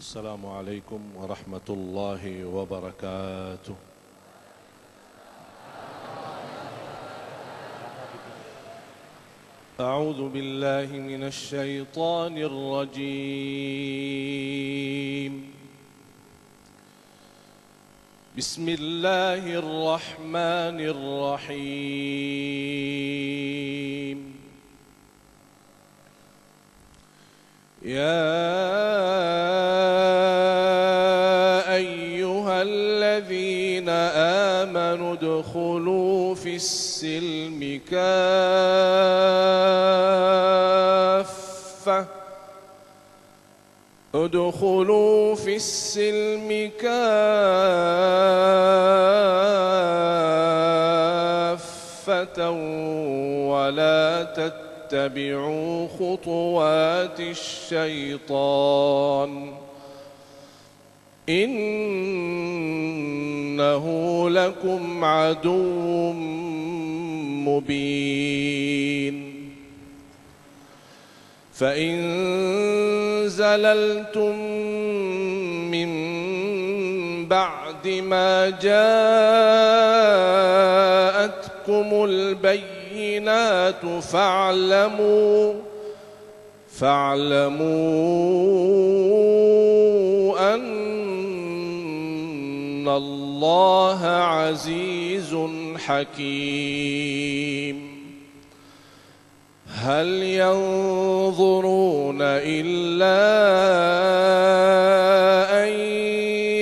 السلام عليكم ورحمة الله وبركاته. أعوذ بالله من الشيطان الرجيم. بسم الله الرحمن الرحيم. يا أيها الذين آمنوا ادخلوا في السلم كافة ولا تتبعوا خطوات الشيطان إنه لكم عدو مبين. فإن زللتم من بعد ما جاءتكم البينات فاعلموا أن الله عزيز حكيم. هل ينظرون إلا أن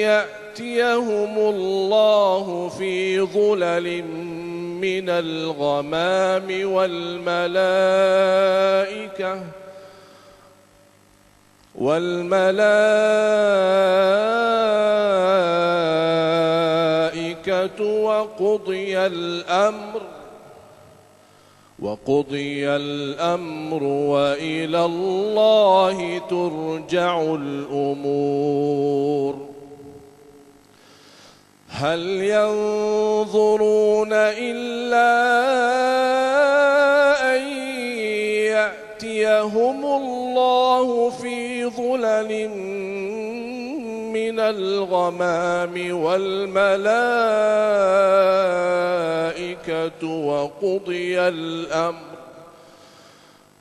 يأتيهم الله في ظلل من الغمام والملائكة وقضي الأمر وإلى الله ترجع الأمور. هل ينظرون إلا أن يأتيهم الله في ظلل من الغمام والملائكة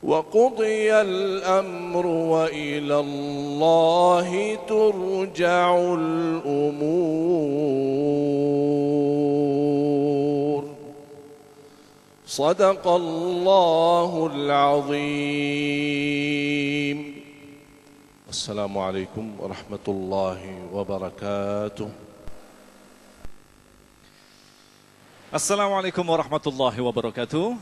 وقضي الأمر وإلى الله ترجع الأمور. صدق الله العظيم. السلام عليكم ورحمة الله وبركاته. Assalamualaikum warahmatullahi wabarakatuh.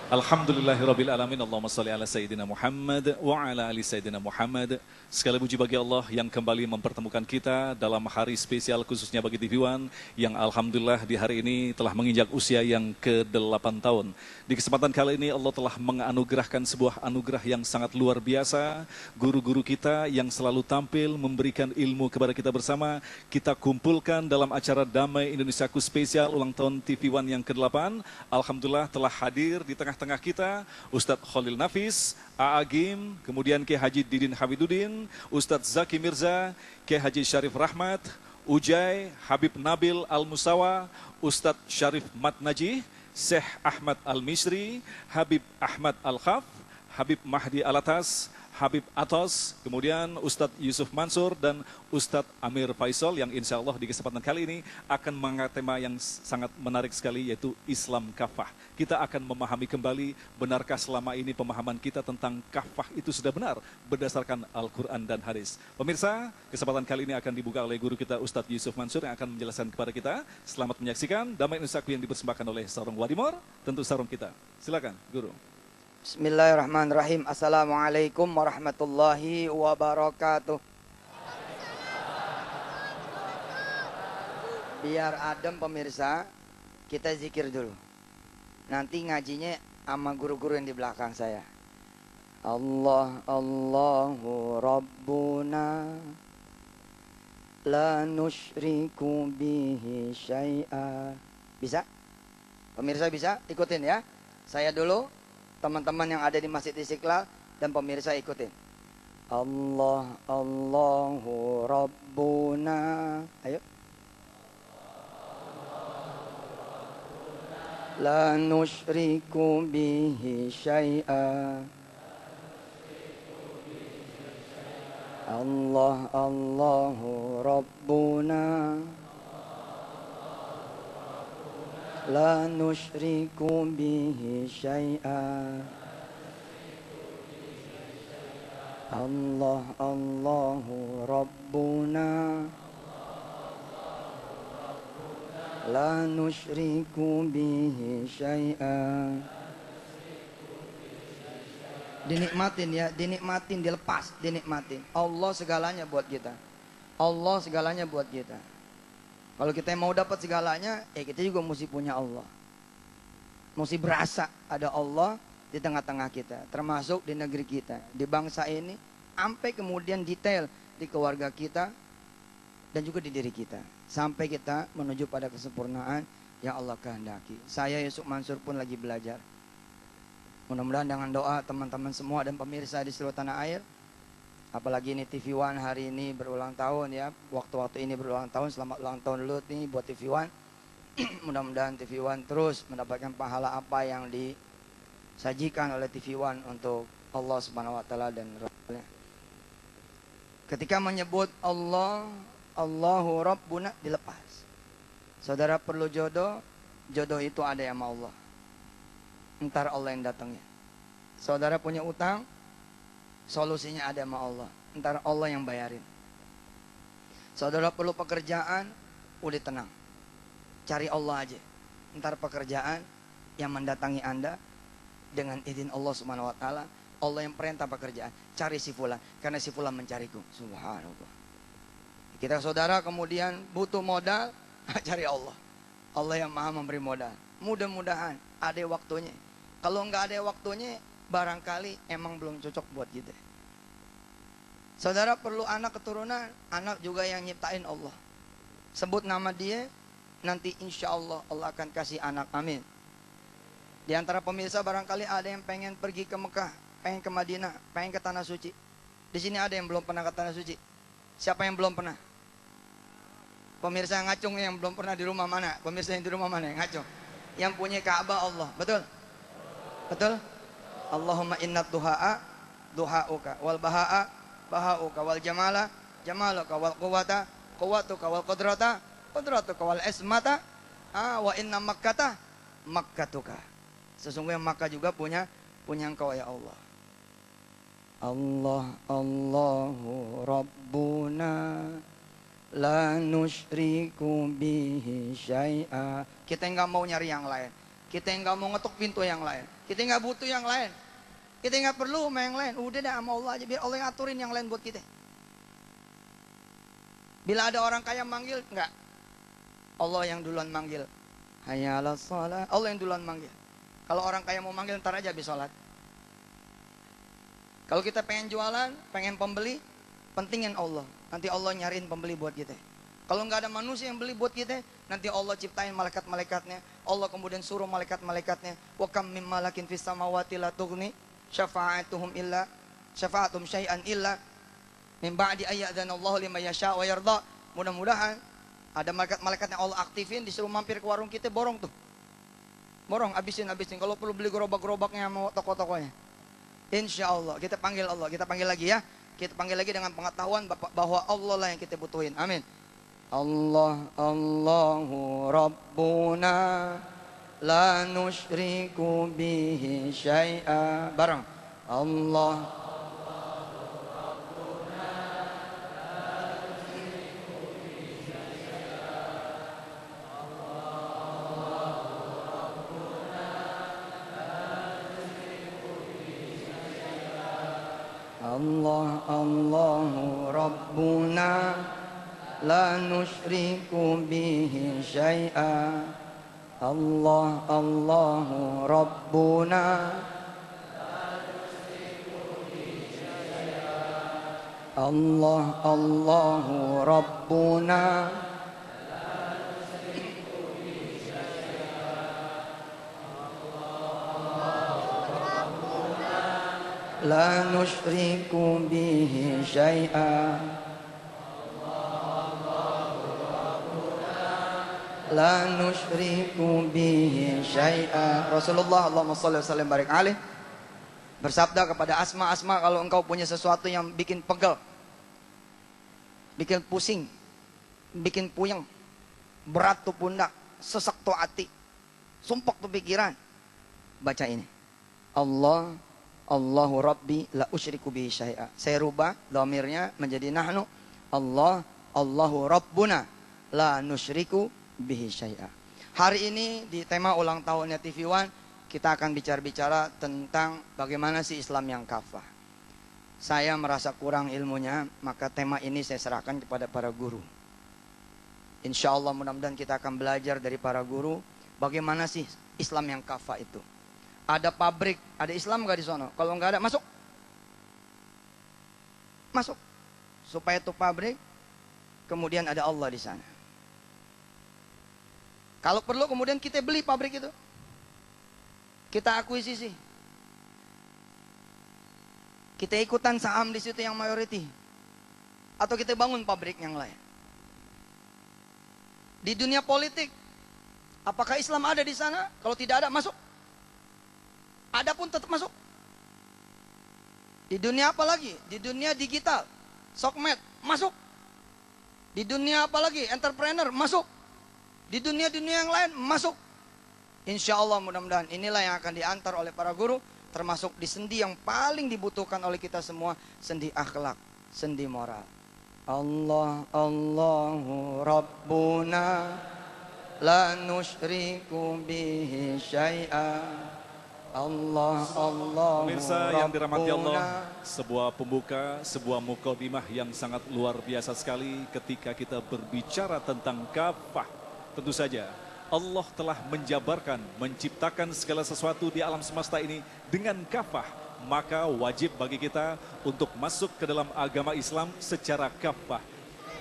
Alhamdulillahirabbil alamin. Allahumma shalli ala sayyidina Muhammad wa ala ali sayyidina Muhammad. Segala puji bagi Allah yang kembali mempertemukan kita dalam hari spesial khususnya bagi TV One yang alhamdulillah di hari ini telah menginjak usia yang ke-8 tahun. Di kesempatan kali ini Allah telah menganugerahkan sebuah anugerah yang sangat luar biasa. Guru-guru kita yang selalu tampil memberikan ilmu kepada kita bersama, kita kumpulkan dalam acara Damai Indonesiaku spesial ulang tahun TV One yang ke-8. Alhamdulillah telah hadir di tengah-tengah kita Ustadz Khalil Nafis, A'agim, kemudian Kiai Haji Didin Hamiduddin, Ustadz Zaki Mirza, Kiai Haji Syarif Rahmat, Ujai, Habib Nabil Al-Musawa, Ustadz Syarif Mat Najih, Syekh Ahmad Al-Misri, Habib Ahmad Al-Khaf, Habib Mahdi Alatas, Habib Atos, kemudian Ustadz Yusuf Mansur dan Ustadz Amir Faisal yang insya Allah di kesempatan kali ini akan mengangkat tema yang sangat menarik sekali yaitu Islam kafah. Kita akan memahami kembali benarkah selama ini pemahaman kita tentang kafah itu sudah benar berdasarkan Al-Quran dan hadis. Pemirsa, kesempatan kali ini akan dibuka oleh guru kita Ustadz Yusuf Mansur yang akan menjelaskan kepada kita. Selamat menyaksikan Damai Indonesiaku yang dipersembahkan oleh Sarung Wadimor, tentu sarung kita. Silakan, Guru. Bismillahirrahmanirrahim. Assalamualaikum warahmatullahi wabarakatuh. Biar adem pemirsa, kita zikir dulu. Nanti ngajinya sama guru-guru yang di belakang saya. Allah, Allahu Rabbuna la nusyriku bihi syai'a. Bisa? Pemirsa bisa? Ikutin ya. Saya dulu, teman-teman yang ada di Masjid Istiqlal dan pemirsa ikutin. Allah, Allahu Rabbuna. Ayo. La nusyriku bihi syai'a. Allah, Allahu Rabbuna. La nusyriku bihi syai'a. Allah, Allahu Rabbuna. La nusyriku bihi syai'a. Dinikmatin ya, dinikmatin, dilepas, dinikmatin. Allah segalanya buat kita. Allah segalanya buat kita. Kalau kita mau dapat segalanya, kita juga mesti punya Allah. Mesti berasa ada Allah di tengah-tengah kita, termasuk di negeri kita, di bangsa ini, sampai kemudian detail di keluarga kita dan juga di diri kita, sampai kita menuju pada kesempurnaan yang Allah kehendaki. Saya Yusuf Mansur pun lagi belajar. Mudah-mudahan dengan doa teman-teman semua dan pemirsa di seluruh tanah air, apalagi ini TV One hari ini berulang tahun ya, waktu-waktu ini berulang tahun, selamat ulang tahun dulu nih buat TV One. Mudah-mudahan TV One terus mendapatkan pahala apa yang disajikan oleh TV One untuk Allah Subhanahu wa taala dan Rasulnya. Ketika menyebut Allah, Allahu Rabbuna, dilepas. Saudara perlu jodoh, jodoh itu ada yang sama Allah. Ntar Allah yang datangnya. Saudara punya utang, solusinya ada sama Allah. Ntar Allah yang bayarin. Saudara perlu pekerjaan, udah tenang. Cari Allah aja. Ntar pekerjaan yang mendatangi Anda dengan izin Allah Subhanahu wa taala. Allah yang perintah pekerjaan. Cari si fulan, karena si fulan mencariku. Subhanallah. Kita saudara kemudian butuh modal, cari Allah. Allah yang maha memberi modal. Mudah-mudahan ada waktunya. Kalau nggak ada waktunya, barangkali emang belum cocok buat kita. Saudara perlu anak keturunan, anak juga yang nyiptain Allah. Sebut nama dia, nanti insya Allah Allah akan kasih anak, amin. Di antara pemirsa barangkali ada yang pengen pergi ke Mekah, pengen ke Madinah, pengen ke Tanah Suci. Di sini ada yang belum pernah ke Tanah Suci. Siapa yang belum pernah? Pemirsa yang ngacung yang belum pernah di rumah mana? Pemirsa yang di rumah mana yang ngacung? Yang punya Ka'bah Allah, betul? Betul? Allahumma inna duha'a duha'uka wal baha'a baha'uka wal jamala jamaluka wal quwata quwatuka wal qudrata qudratuka wal ismata wa inna makkata makkatuka. Sesungguhnya Makkah juga punya engkau ya Allah. Allah, Allahu Rabbuna. La nusyriku bihi syai'a. Kita nggak mau nyari yang lain. Kita nggak mau ngetuk pintu yang lain. Kita nggak butuh yang lain. Kita nggak perlu sama yang lain. Udah dah sama Allah aja, biar Allah yang aturin yang lain buat kita. Bila ada orang kaya manggil, nggak. Allah yang duluan manggil. Hayya 'alas shalah. Allah yang duluan manggil. Kalau orang kaya mau manggil, ntar aja habis sholat. Kalau kita pengen jualan, pengen pembeli, pentingin Allah. Nanti Allah nyariin pembeli buat kita. Kalau nggak ada manusia yang beli buat kita, nanti Allah ciptain malaikat-malaikatnya. Allah kemudian suruh malaikat-malaikatnya. Wa kam mim malakin fis samawati la tughni syafa'atuhum illa syafa'atum syai'an illa min ba'di ayyadzana Allah liman yasha' wa yarda. Mudah-mudahan ada malaikat-malaikat yang Allah aktifin, disuruh mampir ke warung kita, borong tuh. Borong, habisin. Kalau perlu beli gerobak-gerobaknya sama toko-tokonya. Insya Allah, kita panggil Allah. Kita panggil lagi ya. Kita panggil lagi dengan pengetahuan bahwa Allah lah yang kita butuhin. Amin. Allah, Allahu Rabbuna. La nusyriku bihi syai'a. Bareng. Allah. Allah, Allahu Rabbuna. La nusyriku bihi syai'a. Allah, Allahu Rabbuna. Allah, Allahu Rabbuna. لا نشرك به شيئا لا نشرك به شيئا. Rasulullah Allahumma shalli wa sallim barik alaih bersabda kepada Asma, Asma, kalau engkau punya sesuatu yang bikin pegel, bikin pusing, bikin puyeng, berat tuh pundak, sesak tuh hati, sumpek tuh pikiran, baca ini. Allahu Rabbi la usyriku bihi syai'a. Saya rubah dhamirnya menjadi nahnu. Allahu Rabbuna la nusyriku bihi syai'a. Hari ini di tema ulang tahunnya TV One, kita akan bicara tentang bagaimana sih Islam yang kafah. Saya merasa kurang ilmunya, maka tema ini saya serahkan kepada para guru. Insya Allah mudah-mudahan kita akan belajar dari para guru bagaimana sih Islam yang kafah itu. Ada pabrik, ada Islam nggak di sana? Kalau nggak ada, masuk. Masuk. Supaya itu pabrik, kemudian ada Allah di sana. Kalau perlu kemudian kita beli pabrik itu. Kita akuisisi. Kita ikutan saham di situ yang mayoriti. Atau kita bangun pabrik yang lain. Di dunia politik, apakah Islam ada di sana? Kalau tidak ada, masuk. Ada pun tetap masuk. Di dunia apa lagi? Di dunia digital, sokmed, masuk. Di dunia apa lagi? Entrepreneur, masuk. Di dunia-dunia yang lain, masuk. Insya Allah mudah-mudahan inilah yang akan diantar oleh para guru, termasuk di sendi yang paling dibutuhkan oleh kita semua, sendi akhlak, sendi moral. Allahu Rabbuna la nusyriku bihi syai'a. Allahu Pemirsa yang dirahmati Allah, Rabbuna. sebuah pembuka, sebuah mukadimah yang sangat luar biasa sekali ketika kita berbicara tentang kafah. Tentu saja Allah telah menjabarkan, menciptakan segala sesuatu di alam semesta ini dengan kafah. Maka wajib bagi kita untuk masuk ke dalam agama Islam secara kafah.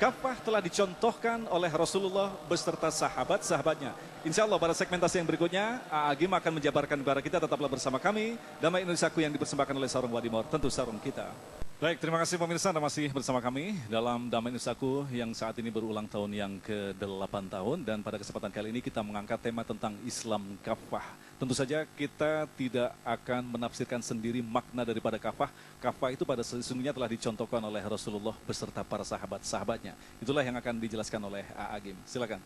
Kafah telah dicontohkan oleh Rasulullah beserta sahabat-sahabatnya. Insya Allah pada segmentasi yang berikutnya, Agim akan menjabarkan kepada kita. Tetaplah bersama kami. Damai Indonesiaku yang dipersembahkan oleh Sarung Wadimor, tentu sarung kita. Baik, terima kasih pemirsa, Anda masih bersama kami dalam Damai Indonesiaku yang saat ini berulang tahun yang ke-8 tahun. Dan pada kesempatan kali ini kita mengangkat tema tentang Islam kafah. Tentu saja kita tidak akan menafsirkan sendiri makna daripada kafah. Kafah itu pada sesungguhnya telah dicontohkan oleh Rasulullah beserta para sahabat-sahabatnya. Itulah yang akan dijelaskan oleh Agim. Silakan.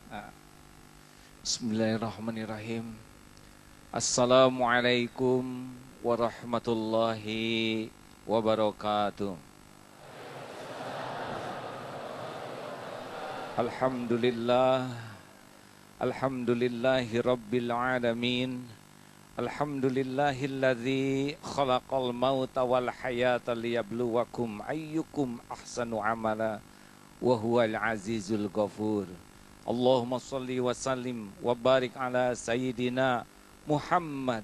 Bismillahirrahmanirrahim. Assalamualaikum warahmatullahi wabarakatuh. Alhamdulillahi rabbil alamin. Alhamdulillahilladzi khalaqal mauta wal hayata liyabluwakum ayyukum ahsanu amala wa huwal azizul ghafur. Allahumma salli wa sallim wa barik ala sayyidina Muhammad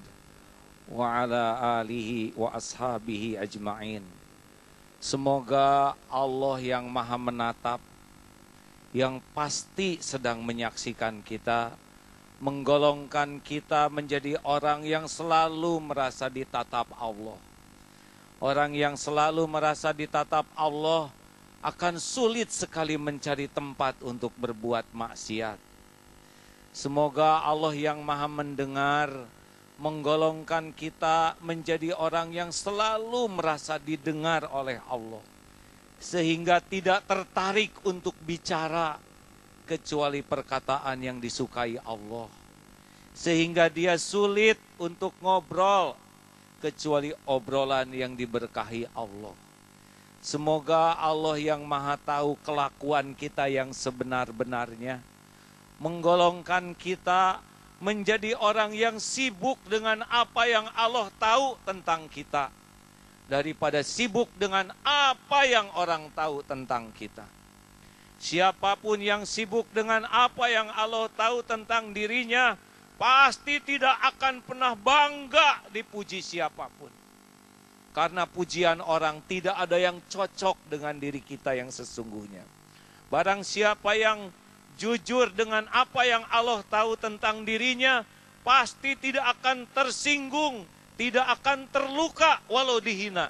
wa ala alihi wa ashabihi ajma'in. Semoga Allah yang maha menatap, yang pasti sedang menyaksikan kita, menggolongkan kita menjadi orang yang selalu merasa ditatap Allah. Orang yang selalu merasa ditatap Allah akan sulit sekali mencari tempat untuk berbuat maksiat. Semoga Allah yang maha mendengar menggolongkan kita menjadi orang yang selalu merasa didengar oleh Allah, sehingga tidak tertarik untuk bicara kecuali perkataan yang disukai Allah, sehingga dia sulit untuk ngobrol kecuali obrolan yang diberkahi Allah. Semoga Allah yang maha tahu kelakuan kita yang sebenar-benarnya menggolongkan kita menjadi orang yang sibuk dengan apa yang Allah tahu tentang kita, daripada sibuk dengan apa yang orang tahu tentang kita. Siapapun yang sibuk dengan apa yang Allah tahu tentang dirinya, pasti tidak akan pernah bangga dipuji siapapun. Karena pujian orang tidak ada yang cocok dengan diri kita yang sesungguhnya. Barang siapa yang jujur dengan apa yang Allah tahu tentang dirinya, pasti tidak akan tersinggung, tidak akan terluka walau dihina.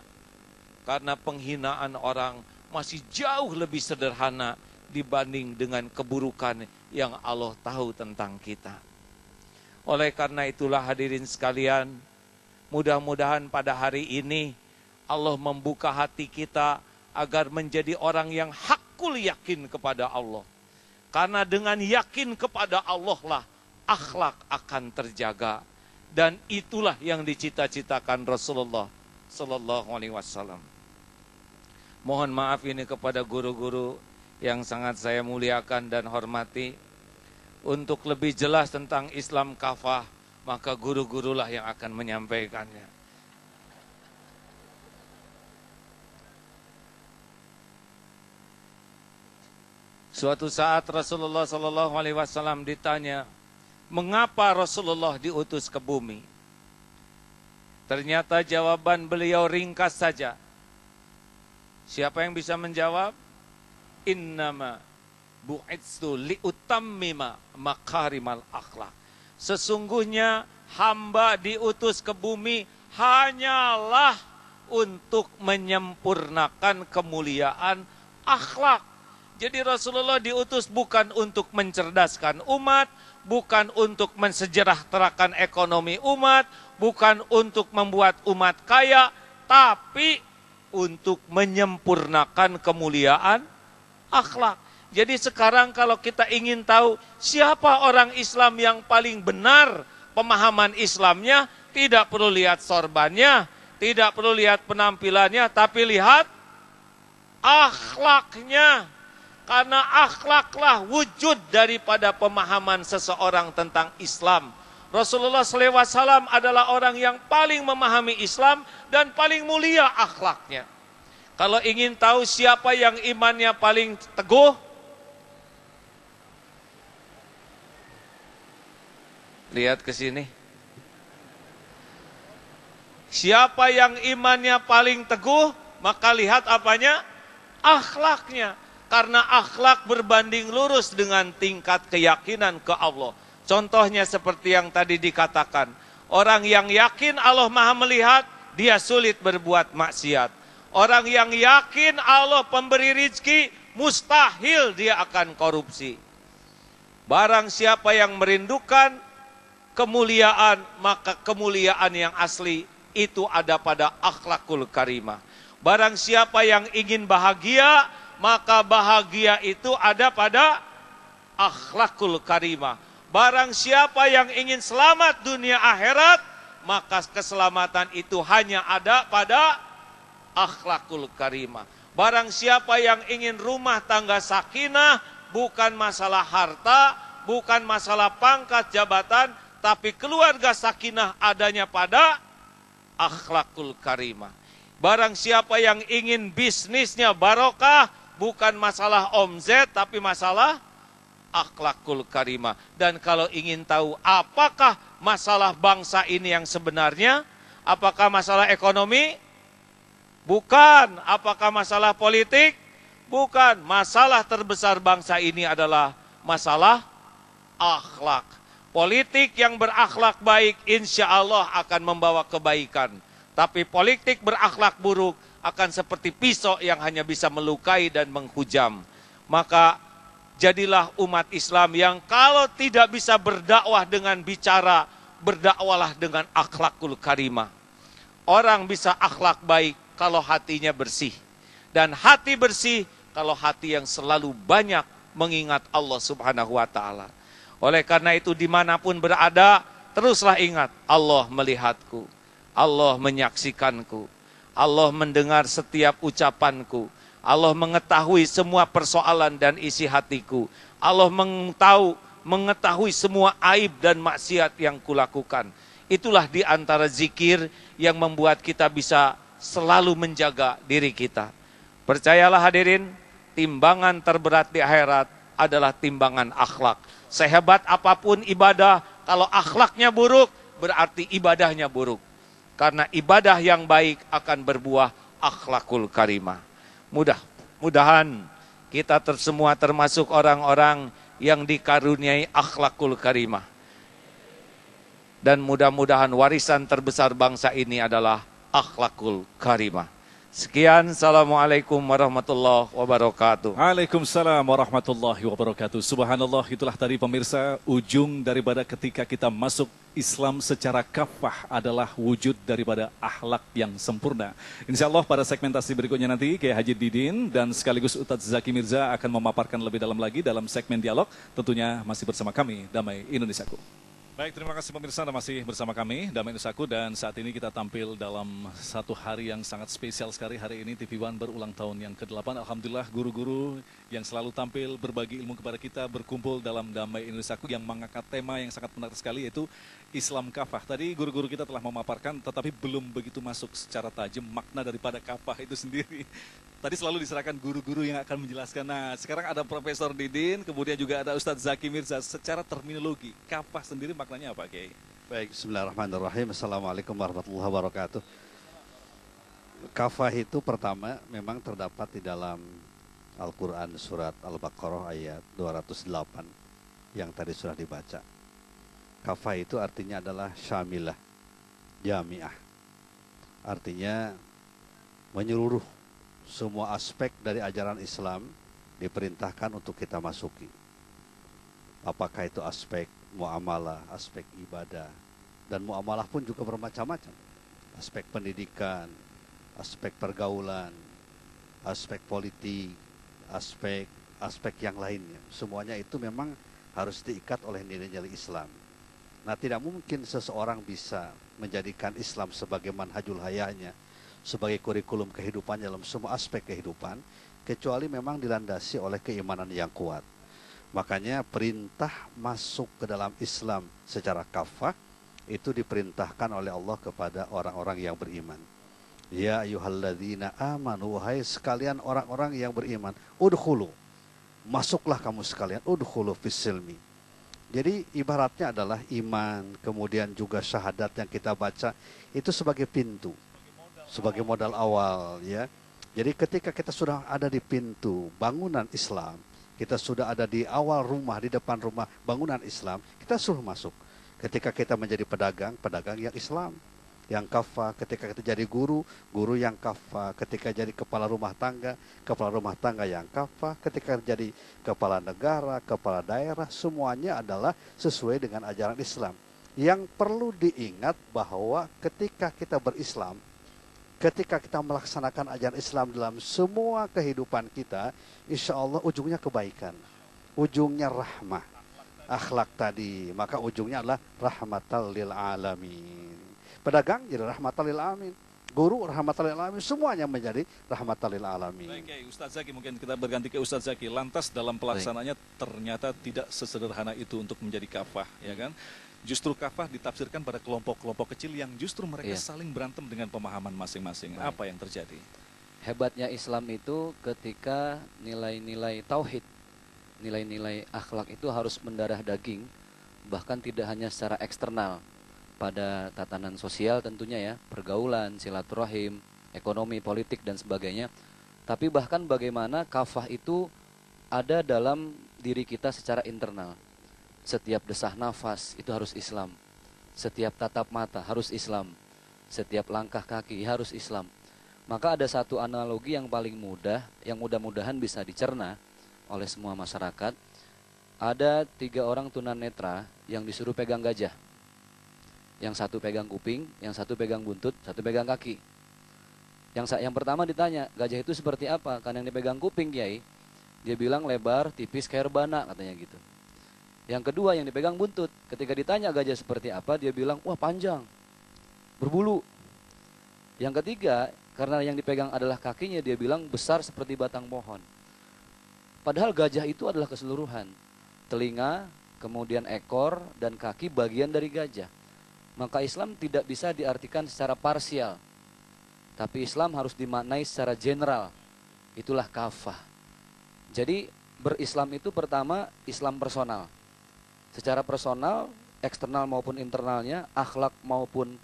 Karena penghinaan orang masih jauh lebih sederhana dibanding dengan keburukan yang Allah tahu tentang kita. Oleh karena itulah hadirin sekalian, mudah-mudahan pada hari ini Allah membuka hati kita agar menjadi orang yang hakul yakin kepada Allah. Karena dengan yakin kepada Allah lah akhlak akan terjaga. Dan itulah yang dicita-citakan Rasulullah Sallallahu Alaihi Wasallam. Mohon maaf ini kepada guru-guru yang sangat saya muliakan dan hormati. Untuk lebih jelas tentang Islam kafah, maka guru-gurulah yang akan menyampaikannya. Suatu saat Rasulullah Sallallahu Alaihi Wasallam ditanya, mengapa Rasulullah diutus ke bumi? Ternyata jawaban beliau ringkas saja. Siapa yang bisa menjawab? Innama bu'itsu liutammima makarimal akhlak. Sesungguhnya hamba diutus ke bumi hanyalah untuk menyempurnakan kemuliaan akhlak. Jadi Rasulullah diutus bukan untuk mencerdaskan umat, bukan untuk mensejahterakan ekonomi umat, bukan untuk membuat umat kaya, tapi untuk menyempurnakan kemuliaan akhlak. Jadi sekarang kalau kita ingin tahu siapa orang Islam yang paling benar pemahaman Islamnya, tidak perlu lihat sorbannya, tidak perlu lihat penampilannya, tapi lihat akhlaknya. Karena akhlaklah wujud daripada pemahaman seseorang tentang Islam. Rasulullah SAW adalah orang yang paling memahami Islam dan paling mulia akhlaknya. Kalau ingin tahu siapa yang imannya paling teguh, lihat ke sini. Siapa yang imannya paling teguh, maka lihat apanya? Akhlaknya. Karena akhlak berbanding lurus dengan tingkat keyakinan ke Allah. Contohnya seperti yang tadi dikatakan. Orang yang yakin Allah Maha melihat, dia sulit berbuat maksiat. Orang yang yakin Allah pemberi rizki, mustahil dia akan korupsi. Barang siapa yang merindukan kemuliaan, maka kemuliaan yang asli itu ada pada akhlakul karimah. Barang siapa yang ingin bahagia, maka bahagia itu ada pada akhlakul karimah. Barang siapa yang ingin selamat dunia akhirat, maka keselamatan itu hanya ada pada akhlakul karimah. Barang siapa yang ingin rumah tangga sakinah, bukan masalah harta, bukan masalah pangkat jabatan, tapi keluarga sakinah adanya pada akhlakul karimah. Barang siapa yang ingin bisnisnya barokah, bukan masalah omzet, tapi masalah akhlakul karimah. Dan kalau ingin tahu apakah masalah bangsa ini yang sebenarnya, apakah masalah ekonomi? Bukan. Apakah masalah politik? Bukan. Masalah terbesar bangsa ini adalah masalah akhlak. Politik yang berakhlak baik insya Allah akan membawa kebaikan. Tapi politik berakhlak buruk akan seperti pisau yang hanya bisa melukai dan menghujam. Maka jadilah umat Islam yang kalau tidak bisa berdakwah dengan bicara, berdakwalah dengan akhlakul karimah. Orang bisa akhlak baik kalau hatinya bersih. Dan hati bersih kalau hati yang selalu banyak mengingat Allah Subhanahu wa ta'ala. Oleh karena itu dimanapun berada, teruslah ingat, Allah melihatku, Allah menyaksikanku, Allah mendengar setiap ucapanku, Allah mengetahui semua persoalan dan isi hatiku, Allah mengetahui semua aib dan maksiat yang kulakukan. Itulah di antara zikir yang membuat kita bisa selalu menjaga diri kita. Percayalah hadirin, timbangan terberat di akhirat adalah timbangan akhlak. Sehebat apapun ibadah, kalau akhlaknya buruk, berarti ibadahnya buruk. Karena ibadah yang baik akan berbuah akhlakul karimah. Mudah-mudahan kita semua termasuk orang-orang yang dikaruniai akhlakul karimah. Dan mudah-mudahan warisan terbesar bangsa ini adalah akhlakul karimah. Sekian, Assalamualaikum warahmatullahi wabarakatuh. Waalaikumsalam warahmatullahi wabarakatuh. Subhanallah, itulah tadi pemirsa ujung daripada ketika kita masuk Islam secara kafah adalah wujud daripada akhlak yang sempurna. Insya Allah pada segmentasi berikutnya nanti Kiai Haji Didin dan sekaligus Ustadz Zaki Mirza akan memaparkan lebih dalam lagi dalam segmen dialog. Tentunya masih bersama kami, Damai Indonesiaku. Baik, terima kasih pemirsa, Anda masih bersama kami, Damai Indonesiaku, dan saat ini kita tampil dalam satu hari yang sangat spesial sekali. Hari ini TV One berulang tahun yang ke-8. Alhamdulillah guru-guru yang selalu tampil berbagi ilmu kepada kita berkumpul dalam Damai Indonesiaku yang mengangkat tema yang sangat menarik sekali, yaitu Islam kafah. Tadi guru-guru kita telah memaparkan, tetapi belum begitu masuk secara tajam makna daripada kafah itu sendiri. Tadi selalu diserahkan guru-guru yang akan menjelaskan. Nah, sekarang ada Profesor Didin, kemudian juga ada Ustadz Zaki Mirza. Secara terminologi, kafah sendiri maknanya apa, Kiai? Baik, bismillahirrahmanirrahim. Assalamualaikum warahmatullahi wabarakatuh. Kafah itu pertama memang terdapat di dalam Al-Quran surat Al-Baqarah ayat 208 yang tadi sudah dibaca. Kafah itu artinya adalah syamilah, jamiah. Artinya menyeluruh, semua aspek dari ajaran Islam diperintahkan untuk kita masuki. Apakah itu aspek muamalah, aspek ibadah, dan muamalah pun juga bermacam-macam. Aspek pendidikan, aspek pergaulan, aspek politik, aspek yang lainnya. Semuanya itu memang harus diikat oleh nilai-nilai Islam. Nah, tidak mungkin seseorang bisa menjadikan Islam sebagai manhajul hayanya, sebagai kurikulum kehidupan dalam semua aspek kehidupan, kecuali memang dilandasi oleh keimanan yang kuat. Makanya perintah masuk ke dalam Islam secara kafah itu diperintahkan oleh Allah kepada orang-orang yang beriman. Ya ayyuhalladzina amanu, wahai sekalian orang-orang yang beriman, udkhulu, masuklah kamu sekalian, udkhulu fissilmi. Jadi ibaratnya adalah iman, kemudian juga syahadat yang kita baca itu sebagai pintu, sebagai modal awal, ya. Jadi ketika kita sudah ada di pintu bangunan Islam, kita sudah ada di awal rumah, di depan rumah bangunan Islam, kita suruh masuk. Ketika kita menjadi pedagang, pedagang yang Islam, yang kafah. Ketika kita jadi guru, guru yang kafah. Ketika jadi kepala rumah tangga yang kafah. Ketika jadi kepala negara, kepala daerah, semuanya adalah sesuai dengan ajaran Islam. Yang perlu diingat bahwa ketika kita berislam, ketika kita melaksanakan ajaran Islam dalam semua kehidupan kita, insya Allah ujungnya kebaikan, ujungnya rahmah, akhlak tadi, maka ujungnya adalah rahmatal lil alamin. Pedagang jadi rahmatal lil alamin, guru rahmatal lil alamin, semuanya menjadi rahmatal lil alamin. Baik, Ustadz Zaki, mungkin kita berganti ke Ustadz Zaki. Lantas dalam pelaksanaannya ternyata tidak sesederhana itu untuk menjadi kafah, ya kan? Justru kafah ditafsirkan pada kelompok-kelompok kecil yang justru mereka saling berantem dengan pemahaman masing-masing. Apa yang terjadi? Hebatnya Islam itu ketika nilai-nilai tauhid, nilai-nilai akhlak itu harus mendarah daging, bahkan tidak hanya secara eksternal pada tatanan sosial tentunya ya, pergaulan, silaturahim, ekonomi, politik dan sebagainya, tapi bahkan bagaimana kafah itu ada dalam diri kita secara internal. Setiap desah nafas itu harus Islam. Setiap tatap mata harus Islam. Setiap langkah kaki harus Islam. Maka ada satu analogi yang paling mudah, yang mudah-mudahan bisa dicerna oleh semua masyarakat. Ada 3 orang tunanetra yang disuruh pegang gajah. Yang satu pegang kuping, yang satu pegang buntut, satu pegang kaki. Yang pertama ditanya, gajah itu seperti apa? Karena yang dipegang kuping, Kiai, dia bilang lebar, tipis, kayak rebana, katanya gitu. Yang kedua yang dipegang buntut, ketika ditanya gajah seperti apa, dia bilang, wah panjang, berbulu. Yang ketiga, karena yang dipegang adalah kakinya, dia bilang besar seperti batang pohon. Padahal gajah itu adalah keseluruhan. Telinga, kemudian ekor, dan kaki bagian dari gajah. Maka Islam tidak bisa diartikan secara parsial. Tapi Islam harus dimaknai secara general. Itulah kafah. Jadi berislam itu pertama Islam personal. Secara personal, eksternal maupun internalnya, akhlak maupun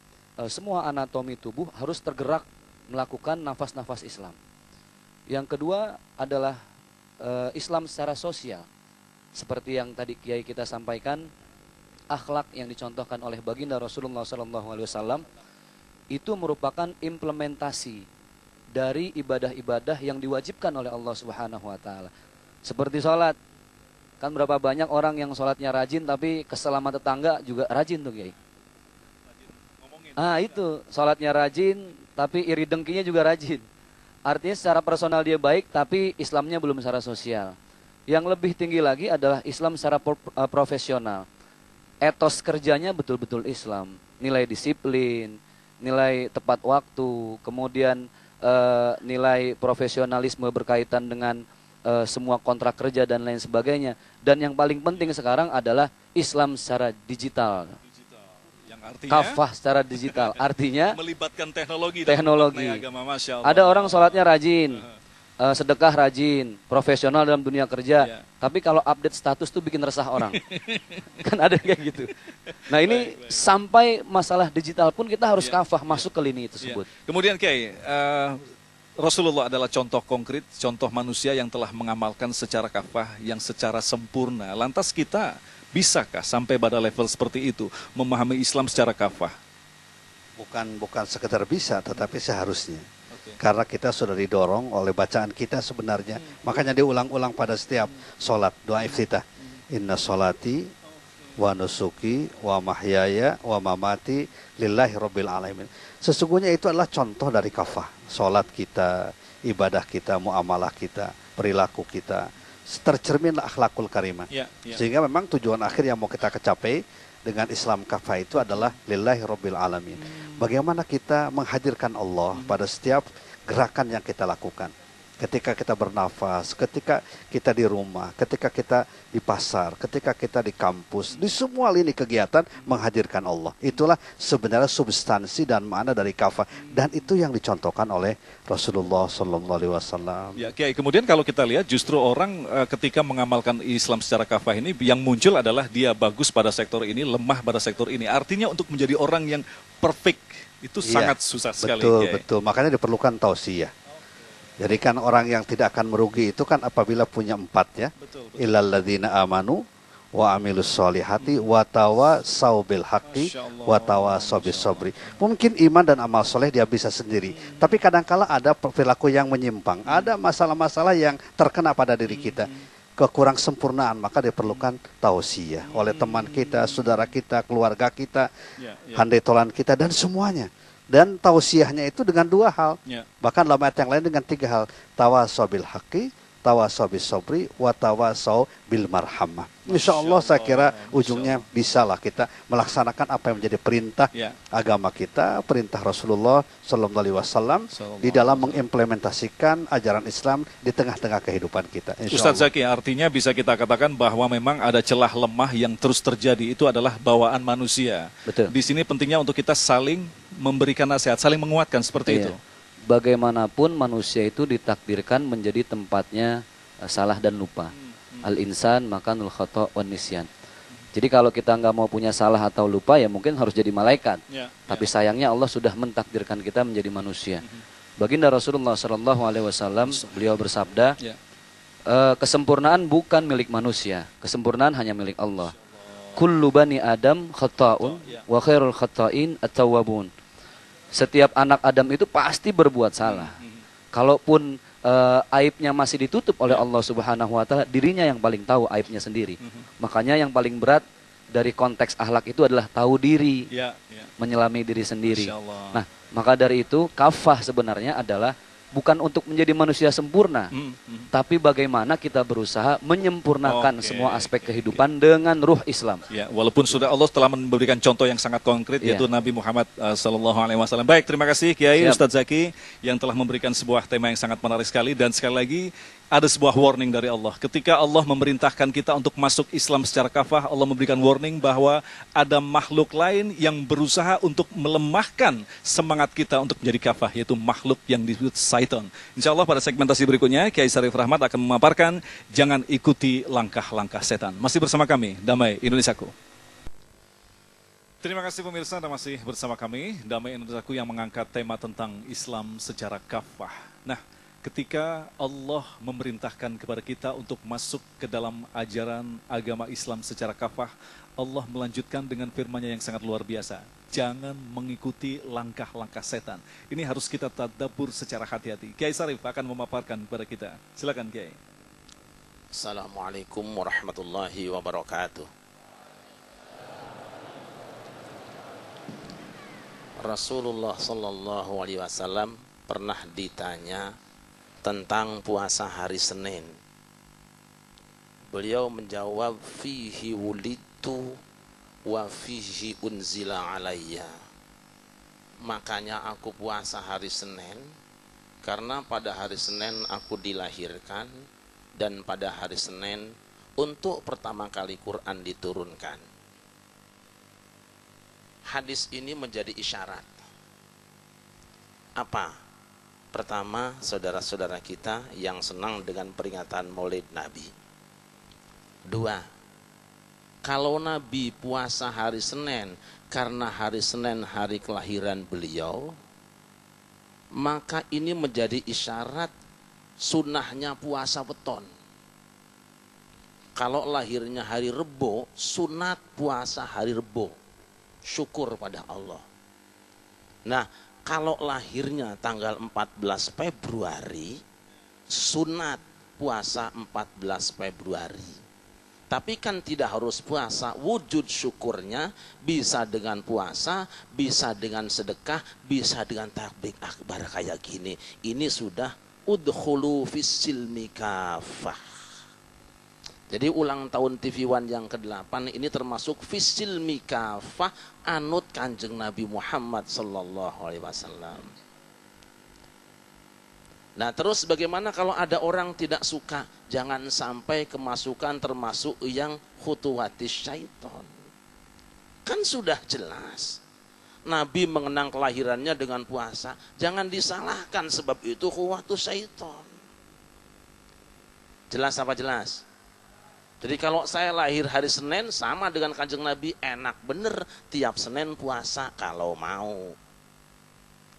semua anatomi tubuh harus tergerak melakukan nafas-nafas Islam. Yang kedua adalah Islam secara sosial. Seperti yang tadi Kiai kita sampaikan, akhlak yang dicontohkan oleh baginda Rasulullah SAW itu merupakan implementasi dari ibadah-ibadah yang diwajibkan oleh Allah Subhanahu wa taala. Seperti sholat. Kan berapa banyak orang yang sholatnya rajin tapi kesel sama tetangga juga rajin tuh, Kiai. Ah, itu, sholatnya rajin tapi iri dengkinya juga rajin. Artinya secara personal dia baik tapi Islamnya belum secara sosial. Yang lebih tinggi lagi adalah Islam secara profesional. Etos kerjanya betul-betul Islam. Nilai disiplin, nilai tepat waktu, kemudian nilai profesionalisme berkaitan dengan semua kontrak kerja dan lain sebagainya. Dan yang paling penting sekarang adalah Islam secara digital. Yang artinya Kafah secara digital. Artinya melibatkan teknologi. teknologi. Agama, Masya Allah. Ada orang sholatnya rajin, sedekah rajin, profesional dalam dunia kerja. Ya. Tapi kalau update status tuh bikin resah orang. Kan ada kayak gitu. Nah ini sampai masalah digital pun kita harus kafah masuk ke lini tersebut. Ya. Kemudian Kiai, Rasulullah adalah contoh konkret, contoh manusia yang telah mengamalkan secara kafah yang secara sempurna. Lantas kita bisakah sampai pada level seperti itu, memahami Islam secara kafah? Bukan sekedar bisa, tetapi seharusnya. Karena kita sudah didorong oleh bacaan kita sebenarnya. Makanya diulang-ulang pada setiap sholat, doa iftitah. Inna sholati wa nusuki wa mahyaya wa mamati lillahi rabbil alamin. Sesungguhnya itu adalah contoh dari kafah. Sholat kita, ibadah kita, muamalah kita, perilaku kita. Tercermin akhlakul karimah. Sehingga memang tujuan akhir yang mau kita kecapai dengan Islam kafah itu adalah lillahi rabbil alamin. Bagaimana kita menghadirkan Allah pada setiap gerakan yang kita lakukan. Ketika kita bernafas, ketika kita di rumah, ketika kita di pasar, ketika kita di kampus, di semua lini kegiatan menghadirkan Allah. Itulah sebenarnya substansi dan makna dari kafah, dan itu yang dicontohkan oleh Rasulullah SAW. Ya, Kiai. Kemudian kalau kita lihat justru orang ketika mengamalkan Islam secara kafah ini yang muncul adalah dia bagus pada sektor ini, lemah pada sektor ini. Artinya untuk menjadi orang yang perfect itu sangat susah sekali. Betul. Makanya diperlukan tausiyah. Jadi kan orang yang tidak akan merugi itu kan apabila punya 4 ya. Illal ladzina amanu wa amilus solihati wa tawasau bil haqqi wa tawasau bis sabri. Mungkin iman dan amal soleh dia bisa sendiri, tapi kadangkala ada perilaku yang menyimpang, ada masalah-masalah yang terkena pada diri kita, kekurang sempurnaan, maka diperlukan tausiyah oleh teman kita, saudara kita, keluarga kita, handai tolan kita dan semuanya. Dan tausiahnya itu dengan 2 hal. Bahkan dalam ayat yang lain dengan 3 hal. Tawasau bil haqqi, tawasau bis sabri, wa tawasau bil marhamah. Insya Allah saya kira ujungnya bisalah kita melaksanakan apa yang menjadi perintah agama kita, perintah Rasulullah SAW di dalam mengimplementasikan ajaran Islam di tengah-tengah kehidupan kita. Ustadz Zaki, artinya bisa kita katakan bahwa memang ada celah lemah yang terus terjadi, itu adalah bawaan manusia. Betul. Di sini pentingnya untuk kita saling memberikan nasihat, saling menguatkan seperti itu. Bagaimanapun manusia itu ditakdirkan menjadi tempatnya salah dan lupa. Al-insan makanul khata' wan nisyan. Jadi kalau kita nggak mau punya salah atau lupa ya mungkin harus jadi malaikat. Tapi sayangnya Allah sudah mentakdirkan kita menjadi manusia. Baginda Rasulullah SAW beliau bersabda, kesempurnaan bukan milik manusia, kesempurnaan hanya milik Allah. Kullu bani Adam khata'un wa khairul khata'in at-tawwabun. Setiap anak Adam itu pasti berbuat salah. Kalaupun aibnya masih ditutup oleh Allah Subhanahu wa taala, dirinya yang paling tahu aibnya sendiri. Makanya yang paling berat dari konteks akhlak itu adalah tahu diri, menyelami diri sendiri. Nah, maka dari itu kafah sebenarnya adalah bukan untuk menjadi manusia sempurna, tapi bagaimana kita berusaha menyempurnakan semua aspek kehidupan dengan ruh Islam. Ya, walaupun sudah Allah telah memberikan contoh yang sangat konkret, yaitu Nabi Muhammad SAW. Baik, terima kasih Kiai Ustadz Zaki yang telah memberikan sebuah tema yang sangat menarik sekali, dan sekali lagi ada sebuah warning dari Allah. Ketika Allah memerintahkan kita untuk masuk Islam secara kafah, Allah memberikan warning bahwa ada makhluk lain yang berusaha untuk melemahkan semangat kita untuk menjadi kafah, yaitu makhluk yang disebut Saiton. Insya Allah pada segmentasi berikutnya, Kiai Syarif Rahmat akan memaparkan jangan ikuti langkah-langkah setan. Masih bersama kami, Damai Indonesiaku. Terima kasih pemirsa, Anda masih bersama kami, Damai Indonesiaku yang mengangkat tema tentang Islam secara kafah. Nah, ketika Allah memerintahkan kepada kita untuk masuk ke dalam ajaran agama Islam secara kafah, Allah melanjutkan dengan firman-Nya yang sangat luar biasa. jangan mengikuti langkah-langkah setan. Ini harus kita tadabbur secara hati-hati. Kiai Sarif akan memaparkan kepada kita. Silakan Kiai. Assalamualaikum warahmatullahi wabarakatuh. Rasulullah sallallahu alaihi wasallam pernah ditanya tentang puasa hari Senin. Beliau menjawab, fihi wulitu wa fihi unzila alayya. Makanya aku puasa hari Senin, karena pada hari Senin aku dilahirkan, dan pada hari Senin untuk pertama kali Quran diturunkan. Hadis ini menjadi isyarat. Apa? Pertama, saudara-saudara kita yang senang dengan peringatan Maulid Nabi. Dua, kalau Nabi puasa hari Senin karena hari Senin hari kelahiran beliau, maka ini menjadi isyarat sunnahnya puasa weton. Kalau lahirnya hari Rebo, sunat puasa hari Rebo. Syukur pada Allah. Nah, kalau lahirnya tanggal 14 Februari, sunat puasa 14 Februari. Tapi kan tidak harus puasa, wujud syukurnya bisa dengan puasa, bisa dengan sedekah, bisa dengan takbir akbar kayak gini. Ini sudah udkhulu fis silmi kafah. Jadi ulang tahun TV One yang ke-8 ini termasuk fis silmi kafah, anut Kanjeng Nabi Muhammad sallallahu alaihi wasallam. Nah, terus bagaimana kalau ada orang tidak suka? Jangan sampai kemasukan termasuk yang khutuwatis syaiton. Kan sudah jelas Nabi mengenang kelahirannya dengan puasa. Jangan disalahkan sebab itu khutuwatus syaiton. Jelas apa jelas? Jadi kalau saya lahir hari Senin sama dengan Kanjeng Nabi, enak bener tiap Senin puasa kalau mau.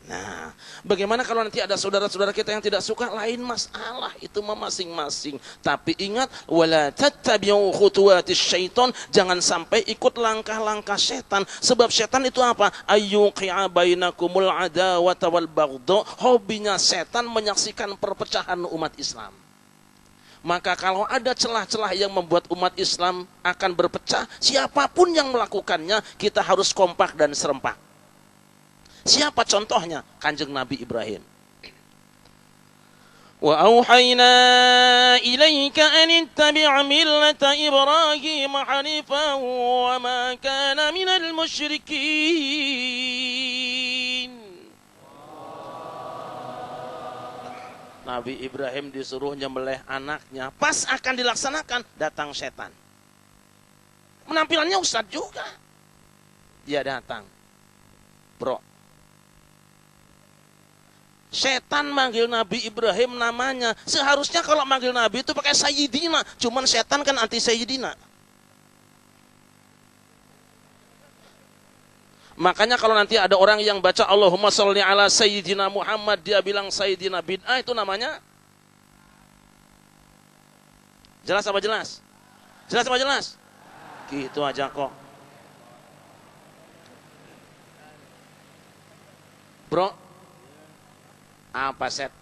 Nah, bagaimana kalau nanti ada saudara-saudara kita yang tidak suka? Lain masalah, itu masing-masing. Tapi ingat, wala tattabi'u khutuwatis syaiton, jangan sampai ikut langkah-langkah setan. Sebab setan itu apa? Ayyuqi'a bainakumul adawata wal baghdha. Hobinya setan menyaksikan perpecahan umat Islam. Maka kalau ada celah-celah yang membuat umat Islam akan berpecah, siapapun yang melakukannya, kita harus kompak dan serempak. Siapa contohnya? Kanjeng Nabi Ibrahim. Wa auhayna ilaika an ittabi' millata Ibrahim hanifan wa ma kana minal musyrikin. Nabi Ibrahim disuruh nyembelih anaknya, pas akan dilaksanakan datang setan. Penampilannya ustadz juga. Dia datang. Bro, setan manggil Nabi Ibrahim namanya. Seharusnya kalau manggil Nabi itu pakai Sayyidina. Cuman setan kan anti Sayyidina. Makanya kalau nanti ada orang yang baca Allahumma sholli ala Sayyidina Muhammad, dia bilang Sayyidina bid'ah, itu namanya jelas apa jelas? Jelas apa jelas? Gitu aja kok. Bro, apa set?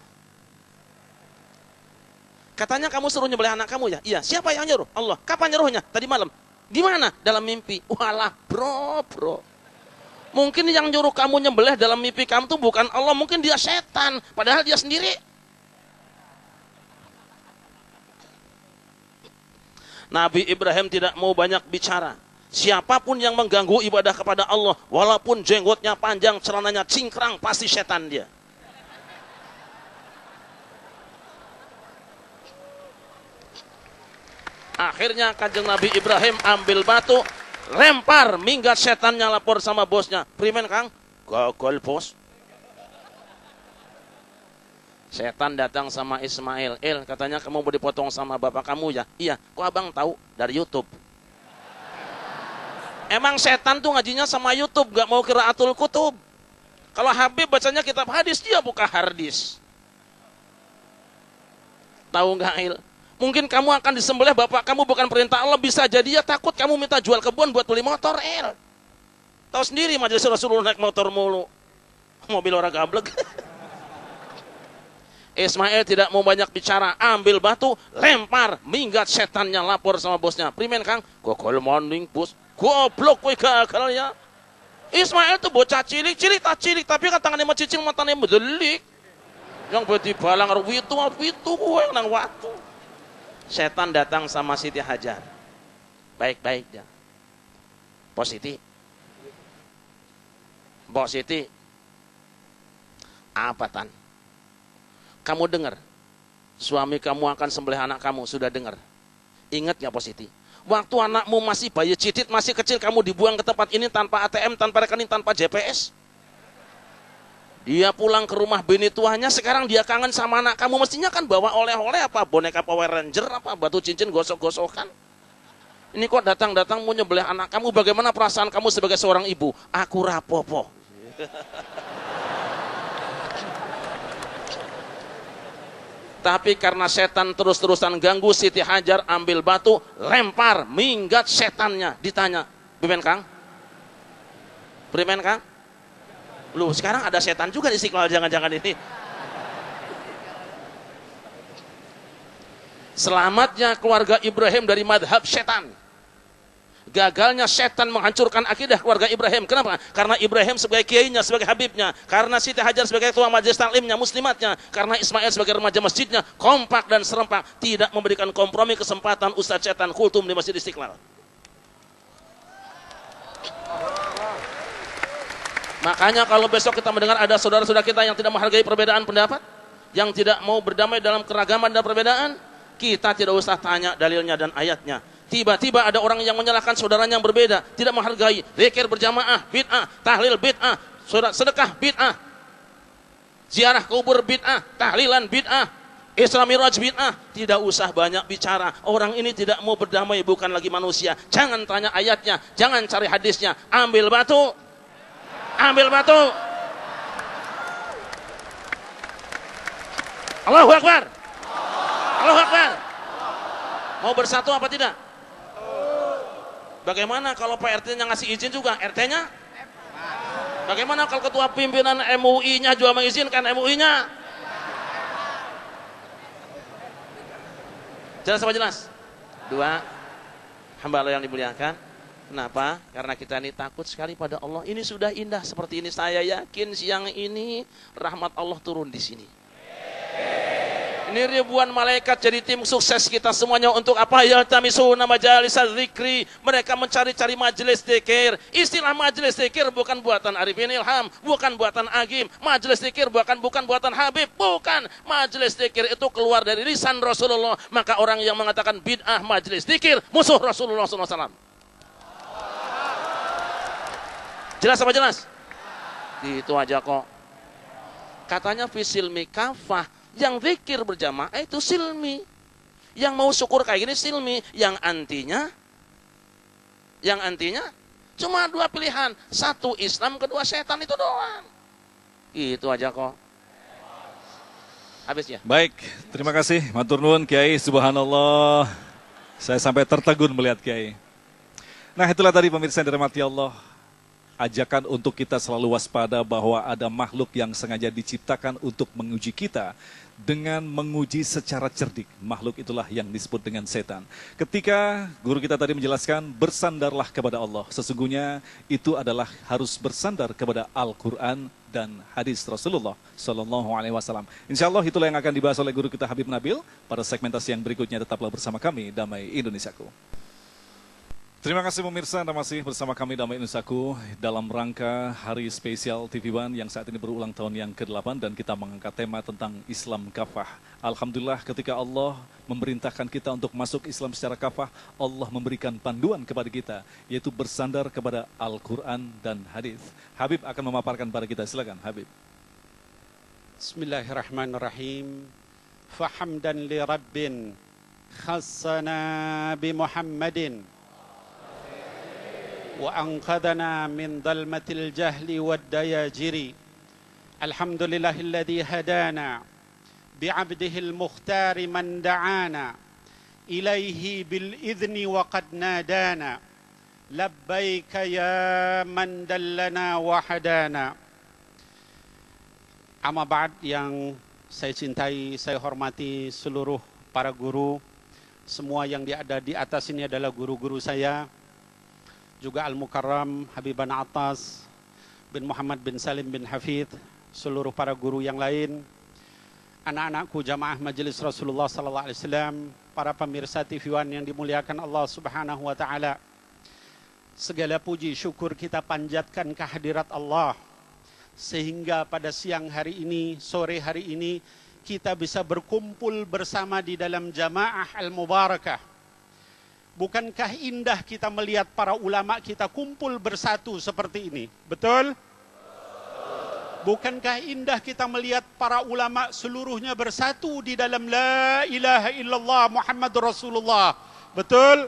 Katanya kamu suruh nyembelih anak kamu ya? Iya. Siapa yang nyuruh? Allah. Kapan nyuruhnya? Tadi malam. Gimana? Dalam mimpi. Walah bro. Mungkin yang nyuruh kamu nyembelih dalam mimpi kamu tuh bukan Allah. Mungkin dia setan. Padahal dia sendiri. Nabi Ibrahim tidak mau banyak bicara. Siapapun yang mengganggu ibadah kepada Allah, walaupun jenggotnya panjang, celananya cingkrang, pasti setan dia. Akhirnya Kanjeng Nabi Ibrahim ambil batu, lempar, minggat setannya, lapor sama bosnya. Primen Kang? Gagal bos. Setan datang sama Ismail. Katanya kamu mau dipotong sama bapak kamu ya? Iya. Kok abang tahu? Dari YouTube. Emang setan tuh ngajinya sama YouTube, gak mau qiraatul kutub. Kalau Habib bacanya kitab hadis, dia buka hardis. Tahu gak Il? Mungkin kamu akan disembelih bapak kamu bukan perintah Allah, bisa jadi ya takut kamu minta jual kebun buat beli motor, El. Tahu sendiri majelis Rasulullah naik motor mulu. Mobil orang gablek. Ismail tidak mau banyak bicara, ambil batu, lempar, minggat setannya, lapor sama bosnya. Primen Kang, gokol morning bos, goblok kowe gagalnya. Ismail tuh bocah cilik tapi kan tangannya mah cicing, matanya mendelik. Yang berarti balang witu kowe nang watu. Setan datang sama Siti Hajar. Baik-baik dia. Positif. Mbok Siti. Apa tan? Kamu dengar, suami kamu akan sembelih anak kamu, sudah dengar. Ingat ya Positi, waktu anakmu masih bayi cidit, masih kecil, kamu dibuang ke tempat ini tanpa ATM, tanpa rekening, tanpa JPS. Dia pulang ke rumah bini tuanya, sekarang dia kangen sama anak kamu, mestinya kan bawa oleh-oleh apa, boneka Power Ranger, apa batu cincin gosok-gosokan. Ini kok datang-datang mau nyembelih anak kamu, bagaimana perasaan kamu sebagai seorang ibu? Aku rapopo. Tapi karena setan terus-terusan ganggu, Siti Hajar ambil batu, lempar, minggat setannya. Ditanya, Primen Kang? Primen Kang? Loh, sekarang ada setan juga di Istiqlal, jangan-jangan ini. Selamatnya keluarga Ibrahim dari madhab setan. Gagalnya setan menghancurkan akidah keluarga Ibrahim. Kenapa? Karena Ibrahim sebagai kiainya, sebagai habibnya. Karena Siti Hajar sebagai ketua majelis taklimnya, muslimatnya. Karena Ismail sebagai remaja masjidnya, kompak dan serempak. Tidak memberikan kompromi kesempatan Ustadz setan kultum di Masjid Istiqlal. Makanya kalau besok kita mendengar ada saudara-saudara kita yang tidak menghargai perbedaan pendapat, yang tidak mau berdamai dalam keragaman dan perbedaan, kita tidak usah tanya dalilnya dan ayatnya. Tiba-tiba ada orang yang menyalahkan saudaranya yang berbeda, tidak menghargai. Zikir berjamaah bid'ah, tahlil bid'ah, sedekah bid'ah, ziarah kubur bid'ah, tahlilan bid'ah, Isra Miraj bid'ah. Tidak usah banyak bicara. Orang ini tidak mau berdamai, bukan lagi manusia. Jangan tanya ayatnya, jangan cari hadisnya. Ambil batu. Ambil batu. Allahu Akbar. Allahu Akbar. Mau bersatu apa tidak? Bagaimana kalau Pak RT-nya ngasih izin juga? RT-nya? Bagaimana kalau ketua pimpinan MUI-nya juga mengizinkan MUI-nya? Jelas apa jelas? Dua, hamba Allah yang dimuliakan. Kenapa? Karena kita ini takut sekali pada Allah. Ini sudah indah seperti ini. Saya yakin siang ini rahmat Allah turun di sini. Ini ribuan malaikat jadi tim sukses kita semuanya untuk apa? Ya tamisuna majalis dzikri. Mereka mencari-cari majelis zikir. Istilah majelis zikir bukan buatan Arifin Ilham, bukan buatan Agim. Majelis zikir bukan buatan Habib, bukan. Majelis zikir itu keluar dari lisan Rasulullah. Maka orang yang mengatakan bid'ah majelis zikir musuh Rasulullah SAW. Jelas apa jelas? Itu aja kok. Katanya fisilmi kafah. Yang zikir berjamaah itu silmi. Yang mau syukur kayak gini silmi. Yang antinya cuma dua pilihan. Satu Islam, kedua setan, itu doang. Itu aja kok. Habis ya. Baik, terima kasih matur nuwun Kiai, subhanallah. Saya sampai tertegun melihat Kiai. Nah, itulah tadi pemirsa yang dirahmati Allah. Ajakan untuk kita selalu waspada bahwa ada makhluk yang sengaja diciptakan untuk menguji kita dengan menguji secara cerdik. Makhluk itulah yang disebut dengan setan. Ketika guru kita tadi menjelaskan bersandarlah kepada Allah, sesungguhnya itu adalah harus bersandar kepada Al-Quran dan hadis Rasulullah Sallallahu Alaihi Wasallam. Insya Allah itulah yang akan dibahas oleh guru kita Habib Nabil pada segmentasi yang berikutnya. Tetaplah bersama kami Damai Indonesiaku. Terima kasih pemirsa, Anda masih bersama kami Damai Indonesiaku dalam rangka Hari Spesial TV One yang saat ini berulang tahun yang ke-8 dan kita mengangkat tema tentang Islam kafah. Alhamdulillah ketika Allah memerintahkan kita untuk masuk Islam secara kafah, Allah memberikan panduan kepada kita, yaitu bersandar kepada Al-Quran dan hadis. Habib akan memaparkan pada kita, silakan Habib. Bismillahirrahmanirrahim. Fahamdan li Rabbin khassana bi Muhammadin وأنقذنا من ظلمة الجهل والدياجر الحمد لله الذي هدانا بعبده المختار من دعانا إليه بالإذن وقد نادانا labbaika ya man dallana wa hadana. Amma ba'd, yang saya cintai, saya hormati seluruh para guru. Semua yang ada di atas ini adalah guru-guru saya. Juga Al-Mukarram Habiban Atas bin Muhammad bin Salim bin Hafidh, seluruh para guru yang lain, anak-anakku jamaah majelis Rasulullah sallallahu alaihi wasallam, para pemirsa TV One yang dimuliakan Allah Subhanahu wa taala. Segala puji syukur kita panjatkan kehadirat Allah sehingga pada siang hari ini, sore hari ini kita bisa berkumpul bersama di dalam jamaah al-mubarakah. Bukankah indah kita melihat para ulama kita kumpul bersatu seperti ini? Betul? Bukankah indah kita melihat para ulama seluruhnya bersatu di dalam la ilaha illallah Muhammadur Rasulullah? Betul?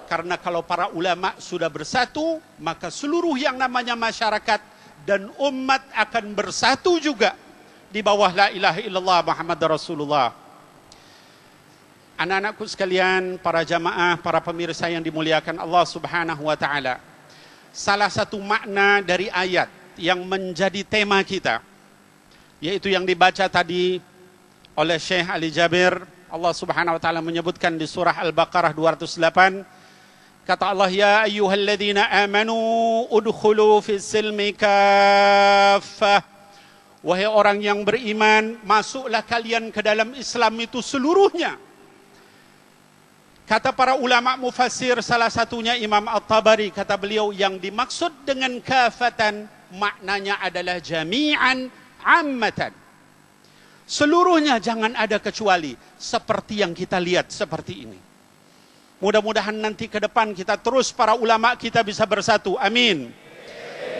Karena kalau para ulama sudah bersatu, maka seluruh yang namanya masyarakat dan umat akan bersatu juga di bawah la ilaha illallah Muhammadur Rasulullah. Anak-anakku sekalian, para jamaah, para pemirsa yang dimuliakan Allah Subhanahu wa taala. Salah satu makna dari ayat yang menjadi tema kita, yaitu yang dibaca tadi oleh Syekh Ali Jabir. Allah Subhanahu wa taala menyebutkan di surah Al-Baqarah 208, kata Allah, ya ayyuhalladzina amanu udkhulu fis silmi kaffah. Wahai orang yang beriman, masuklah kalian ke dalam Islam itu seluruhnya. Kata para ulama mufassir, salah satunya Imam At-Tabari, kata beliau yang dimaksud dengan kafatan maknanya adalah jami'an ammatan. Seluruhnya, jangan ada kecuali, seperti yang kita lihat seperti ini. Mudah-mudahan nanti ke depan kita terus para ulama kita bisa bersatu. Amin.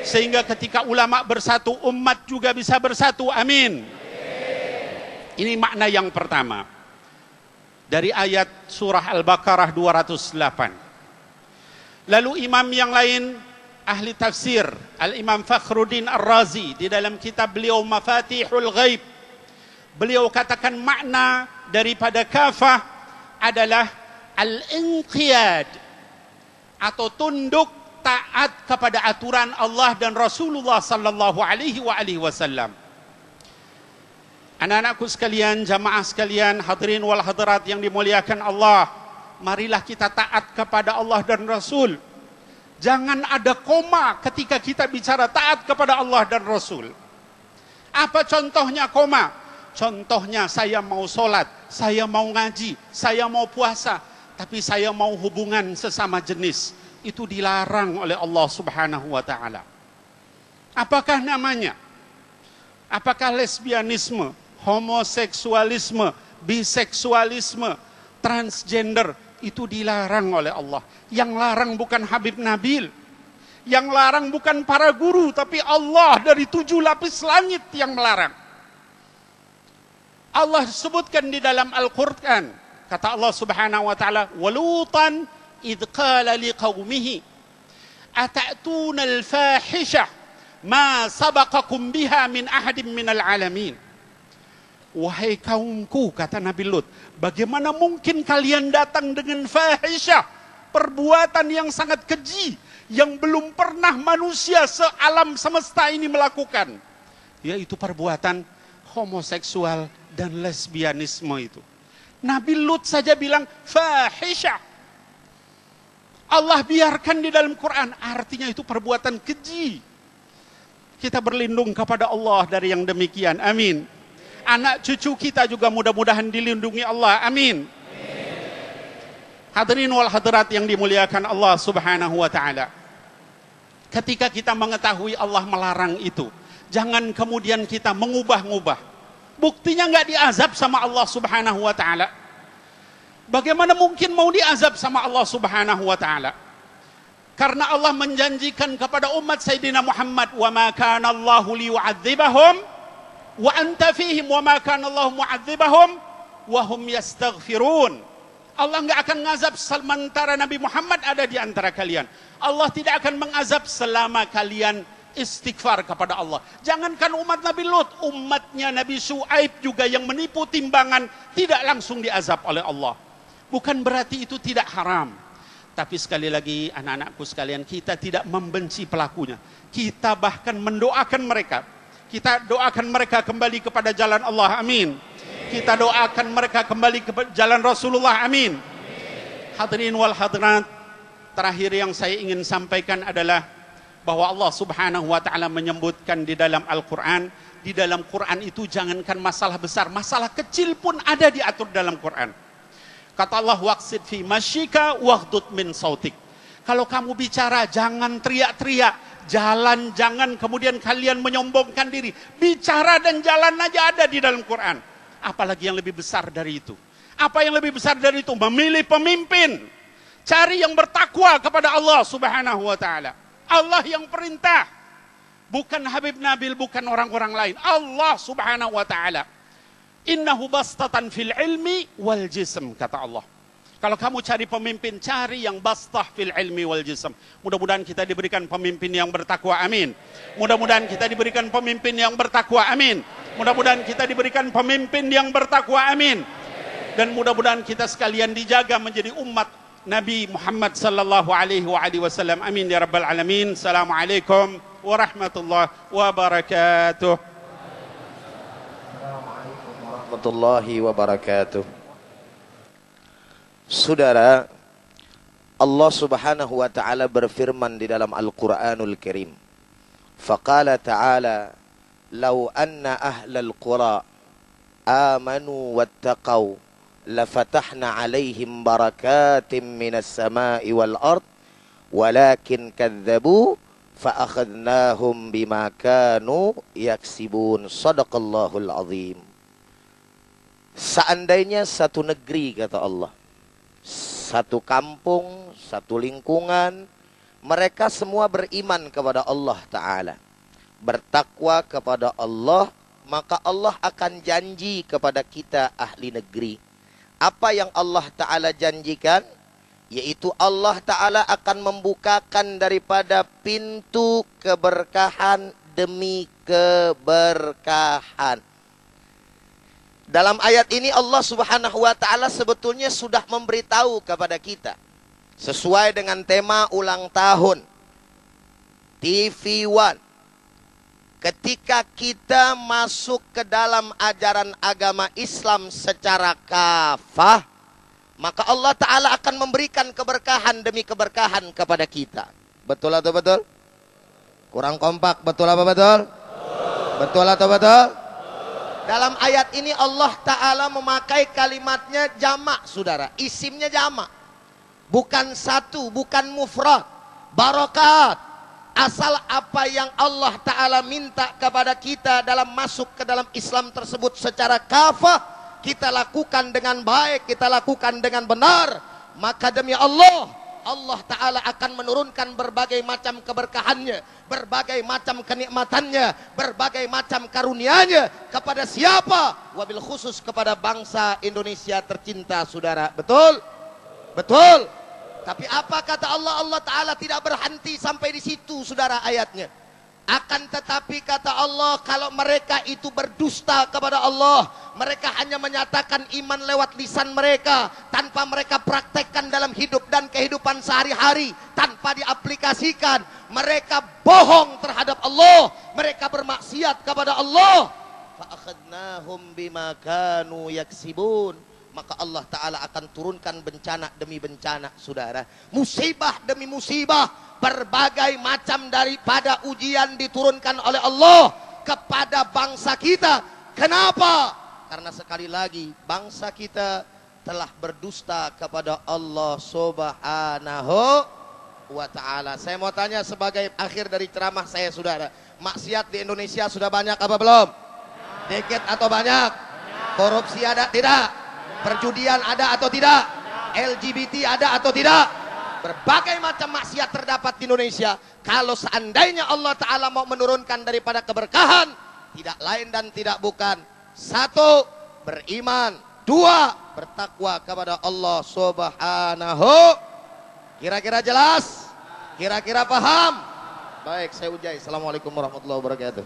Sehingga ketika ulama bersatu, umat juga bisa bersatu. Amin. Ini makna yang pertama dari ayat surah Al-Baqarah 208. Lalu imam yang lain, ahli tafsir, Al-Imam Fakhruddin Ar-Razi, di dalam kitab beliau Mafatihul Ghaib, beliau katakan makna daripada kafah adalah al-inqiyad, atau tunduk taat kepada aturan Allah dan Rasulullah sallallahu alaihi wasallam. Anak-anakku sekalian, jamaah sekalian, hadirin wal hadirat yang dimuliakan Allah, marilah kita taat kepada Allah dan Rasul. Jangan ada koma ketika kita bicara taat kepada Allah dan Rasul. Apa contohnya koma? Contohnya saya mau sholat, saya mau ngaji, saya mau puasa, tapi saya mau hubungan sesama jenis. Itu dilarang oleh Allah Subhanahu wa taala. Apakah namanya? Apakah lesbianisme, homoseksualisme, biseksualisme, transgender? Itu dilarang oleh Allah. Yang larang bukan Habib Nabil, yang larang bukan para guru, tapi Allah dari 7 lapis langit yang melarang. Allah sebutkan di dalam Al-Quran, kata Allah Subhanahu wa taala, walutan idh qala liqaumihi atatuna al-fahishah ma sabaqakum biha min ahadin minal alamin. Wahai kaumku, kata Nabi Lut, bagaimana mungkin kalian datang dengan fahisyah, perbuatan yang sangat keji, yang belum pernah manusia sealam semesta ini melakukan, yaitu perbuatan homoseksual dan lesbianisme itu. Nabi Lut saja bilang fahisyah. Allah biarkan di dalam Quran, artinya itu perbuatan keji. Kita berlindung kepada Allah dari yang demikian. Amin. Anak cucu kita juga mudah-mudahan dilindungi Allah. Amin. Hadirin wal hadirat yang dimuliakan Allah Subhanahu wa taala. Ketika kita mengetahui Allah melarang itu, jangan kemudian kita mengubah-ubah. Buktinya enggak diazab sama Allah Subhanahu wa taala. Bagaimana mungkin mau diazab sama Allah Subhanahu wa taala? Karena Allah menjanjikan kepada umat Sayyidina Muhammad, "Wa ma kana Allahu liyu'adzibahum wa anta fihim wa ma kana Allahu mu'adzibahum wa hum yastaghfirun." Allah enggak akan ngazab sementara Nabi Muhammad ada di antara kalian. Allah tidak akan mengazab selama kalian istighfar kepada Allah. Jangankan umat Nabi Lut, umatnya Nabi Syuaib juga yang menipu timbangan tidak langsung diazab oleh Allah. Bukan berarti itu tidak haram, Tapi sekali lagi anak-anakku sekalian, kita tidak membenci pelakunya. Kita bahkan mendoakan mereka. Kita doakan mereka kembali kepada jalan Allah, amin. Kita doakan mereka kembali ke jalan Rasulullah, amin. Hadirin wal hadirat, terakhir yang saya ingin sampaikan adalah bahwa Allah Subhanahu wa taala menyebutkan di dalam Al-Qur'an, di dalam Quran itu jangankan masalah besar, masalah kecil pun ada diatur dalam Quran. Kata Allah, waqsid fi masyika waghdud min sautik. Kalau kamu bicara jangan teriak-teriak, jalan jangan kemudian kalian menyombongkan diri. Bicara dan jalan aja ada di dalam Quran. Apalagi yang lebih besar dari itu? Apa yang lebih besar dari itu? Memilih pemimpin. Cari yang bertakwa kepada Allah Subhanahu wa taala. Allah yang perintah. Bukan Habib Nabil, bukan orang-orang lain. Allah Subhanahu wa taala. Innahu bastatan fil ilmi wal jism, kata Allah. Kalau kamu cari pemimpin, cari yang bastah fil ilmi wal jism. Mudah-mudahan kita diberikan pemimpin yang bertakwa, amin. Mudah-mudahan kita diberikan pemimpin yang bertakwa, amin. Mudah-mudahan kita diberikan pemimpin yang bertakwa, amin. Dan mudah-mudahan kita sekalian dijaga menjadi umat Nabi Muhammad sallallahu alaihi wasallam, amin ya rabbal alamin. Assalamualaikum warahmatullahi wabarakatuh. Warahmatullahi wabarakatuh. Saudara, Allah Subhanahu wa taala berfirman di dalam Al-Qur'anul Karim. Faqala ta'ala, "Law anna ahlal qura amanu wattaqau lafatahna 'alaihim barakatim minas sama'i wal ard walakin kadzdzabu fa'akhadnahum bima kanu yaksibun." Shadaqallahul azim. Seandainya satu negeri, kata Allah, satu kampung, satu lingkungan, mereka semua beriman kepada Allah Ta'ala, bertakwa kepada Allah, maka Allah akan janji kepada kita ahli negeri. Apa yang Allah Ta'ala janjikan? Yaitu Allah Ta'ala akan membukakan daripada pintu keberkahan demi keberkahan. Dalam ayat ini Allah Subhanahu wa taala sebetulnya sudah memberitahu kepada kita sesuai dengan tema ulang tahun TV One. Ketika kita masuk ke dalam ajaran agama Islam secara kafah, maka Allah Ta'ala akan memberikan keberkahan demi keberkahan kepada kita. Betul atau betul? Kurang kompak, betul apa betul? Betul atau betul? Dalam ayat ini Allah Ta'ala memakai kalimatnya jamak, saudara. Isimnya jamak. Bukan satu, bukan mufrad. Barakat. Asal apa yang Allah Ta'ala minta kepada kita dalam masuk ke dalam Islam tersebut secara kafah, kita lakukan dengan baik, kita lakukan dengan benar, maka demi Allah, Allah Ta'ala akan menurunkan berbagai macam keberkahannya, berbagai macam kenikmatannya, berbagai macam karunia-Nya kepada siapa? Wabil khusus kepada bangsa Indonesia tercinta, saudara. Betul? Betul. Tapi apa kata Allah? Allah Ta'ala tidak berhenti sampai di situ, saudara, ayatnya. Akan tetapi kata Allah, kalau mereka itu berdusta kepada Allah, mereka hanya menyatakan iman lewat lisan mereka, tanpa mereka praktekkan dalam hidup dan kehidupan sehari-hari, tanpa diaplikasikan, mereka bohong terhadap Allah, mereka bermaksiat kepada Allah. Fa'akhadnahum bima kanu yaksibun. Maka Allah Ta'ala akan turunkan bencana demi bencana, saudara. Musibah demi musibah, berbagai macam daripada ujian diturunkan oleh Allah kepada bangsa kita. Kenapa? Karena sekali lagi bangsa kita telah berdusta kepada Allah Subhanahu wa Ta'ala. Saya mau tanya sebagai akhir dari ceramah saya, saudara, maksiat di Indonesia sudah banyak apa belum? Dikit atau banyak? Korupsi ada tidak? Perjudian ada atau tidak? LGBT ada atau tidak? Berbagai macam maksiat terdapat di Indonesia. Kalau seandainya Allah Ta'ala mau menurunkan daripada keberkahan, tidak lain dan tidak bukan, satu, beriman. Dua, bertakwa kepada Allah Subhanahu. Kira-kira jelas? Kira-kira paham? Baik, saya Ujai. Assalamualaikum warahmatullahi wabarakatuh.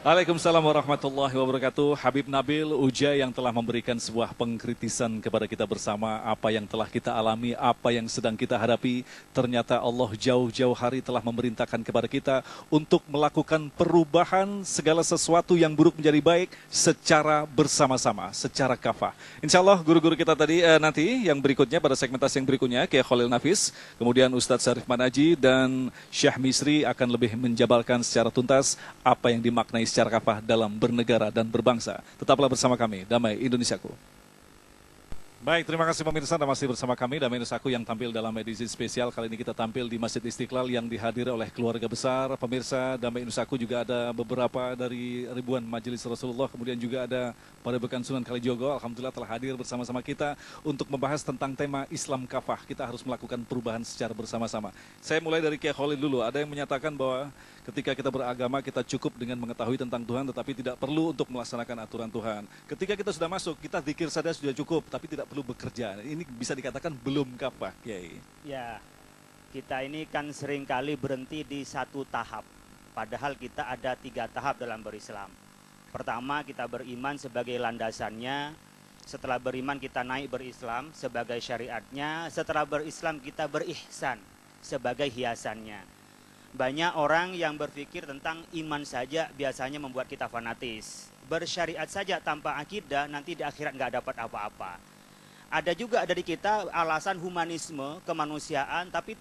Waalaikumsalam warahmatullahi wabarakatuh. Habib Nabil Uja yang telah memberikan sebuah pengkritisan kepada kita bersama apa yang telah kita alami, apa yang sedang kita hadapi. Ternyata Allah jauh-jauh hari telah memerintahkan kepada kita untuk melakukan perubahan segala sesuatu yang buruk menjadi baik secara bersama-sama, secara kafah. Insya Allah guru-guru kita tadi nanti yang berikutnya pada segmentasi yang berikutnya Kiai Khalil Nafis, kemudian Ustadz Syarif Manaji dan Syekh Misri akan lebih menjabarkan secara tuntas apa yang dimaknai secara kafah dalam bernegara dan berbangsa. Tetaplah bersama kami, Damai Indonesiaku. Baik, terima kasih pemirsa, Anda masih bersama kami, Damai Indonesiaku yang tampil dalam edisi spesial. Kali ini kita tampil di Masjid Istiqlal yang dihadiri oleh keluarga besar. Pemirsa, Damai Indonesiaku juga ada beberapa dari ribuan majelis Rasulullah, kemudian juga ada Padepokan Sunan Kalijogo. Alhamdulillah telah hadir bersama-sama kita untuk membahas tentang tema Islam kafah. Kita harus melakukan perubahan secara bersama-sama. Saya mulai dari Kiai Khalil dulu. Ada yang menyatakan bahwa ketika kita beragama, kita cukup dengan mengetahui tentang Tuhan, tetapi tidak perlu untuk melaksanakan aturan Tuhan. Ketika kita sudah masuk, kita zikir saja sudah cukup, tapi tidak perlu bekerja. Ini bisa dikatakan belum kafah, Kiai. Ya, kita ini kan seringkali berhenti di satu tahap. Padahal kita ada 3 tahap dalam berislam. Pertama, kita beriman sebagai landasannya. Setelah beriman, kita naik berislam sebagai syariatnya. Setelah berislam, kita berihsan sebagai hiasannya. Banyak orang yang berpikir tentang iman saja biasanya membuat kita fanatis. Bersyariat saja tanpa akidah nanti di akhirat nggak dapat apa-apa. Ada juga dari kita alasan humanisme, kemanusiaan, tapi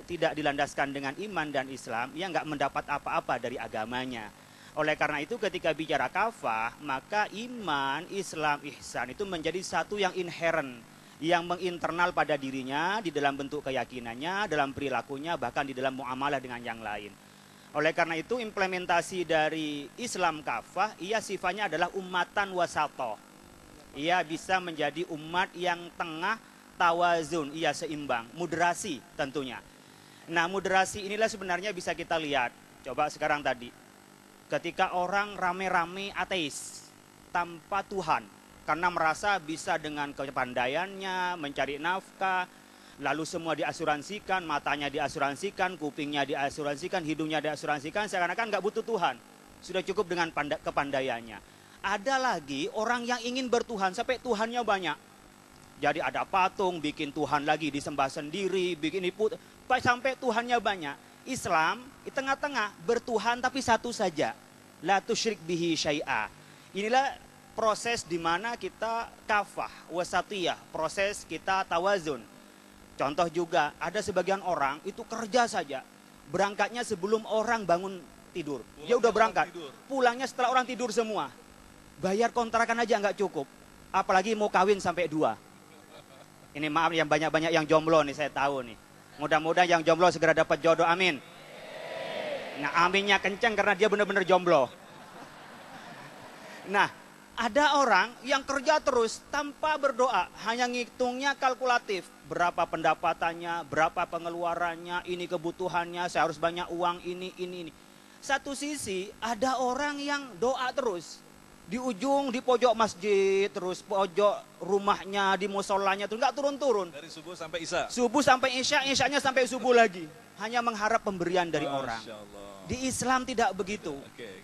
tidak dilandaskan dengan iman dan Islam, yang nggak mendapat apa-apa dari agamanya. Oleh karena itu ketika bicara kafah, maka iman, Islam, ihsan itu menjadi satu yang inherent, yang menginternal pada dirinya, di dalam bentuk keyakinannya, dalam perilakunya, bahkan di dalam muamalah dengan yang lain. Oleh karena itu implementasi dari Islam kafah, ia sifatnya adalah ummatan wasatoh. Ia bisa menjadi umat yang tengah, tawazun, ia seimbang, moderasi tentunya. Nah moderasi inilah sebenarnya bisa kita lihat. Coba sekarang tadi, ketika orang rame-rame ateis, tanpa Tuhan, karena merasa bisa dengan kepandaiannya mencari nafkah, lalu semua diasuransikan, matanya diasuransikan, kupingnya diasuransikan, hidungnya diasuransikan, seakan-akan nggak butuh Tuhan, sudah cukup dengan kepandaiannya. Ada lagi orang yang ingin bertuhan sampai Tuhannya banyak, jadi ada patung, bikin Tuhan lagi disembah sendiri, bikin iput, sampai Tuhannya banyak. Islam di tengah-tengah bertuhan tapi satu saja, la tusyrik bihi syai'a. Inilah proses di mana kita kafah, wasatiyah, proses kita tawazun. Contoh juga, ada sebagian orang itu kerja saja, berangkatnya sebelum orang bangun tidur. Dia udah berangkat, pulangnya setelah orang tidur semua. Bayar kontrakan aja nggak cukup, apalagi mau kawin sampai 2. Ini maaf yang banyak-banyak yang jomblo nih, saya tahu nih. Mudah-mudahan yang jomblo segera dapat jodoh, amin. Nah aminnya kencang karena dia benar-benar jomblo. Nah, ada orang yang kerja terus tanpa berdoa, hanya ngitungnya kalkulatif. Berapa pendapatannya, berapa pengeluarannya, ini kebutuhannya, saya harus banyak uang, ini. Satu sisi ada orang yang doa terus. Di ujung, di pojok masjid, terus pojok rumahnya, di musolanya, terus nggak turun-turun. Dari subuh sampai isya. Subuh sampai isya, isyanya sampai subuh lagi. Hanya mengharap pemberian dari orang. Di Islam tidak begitu.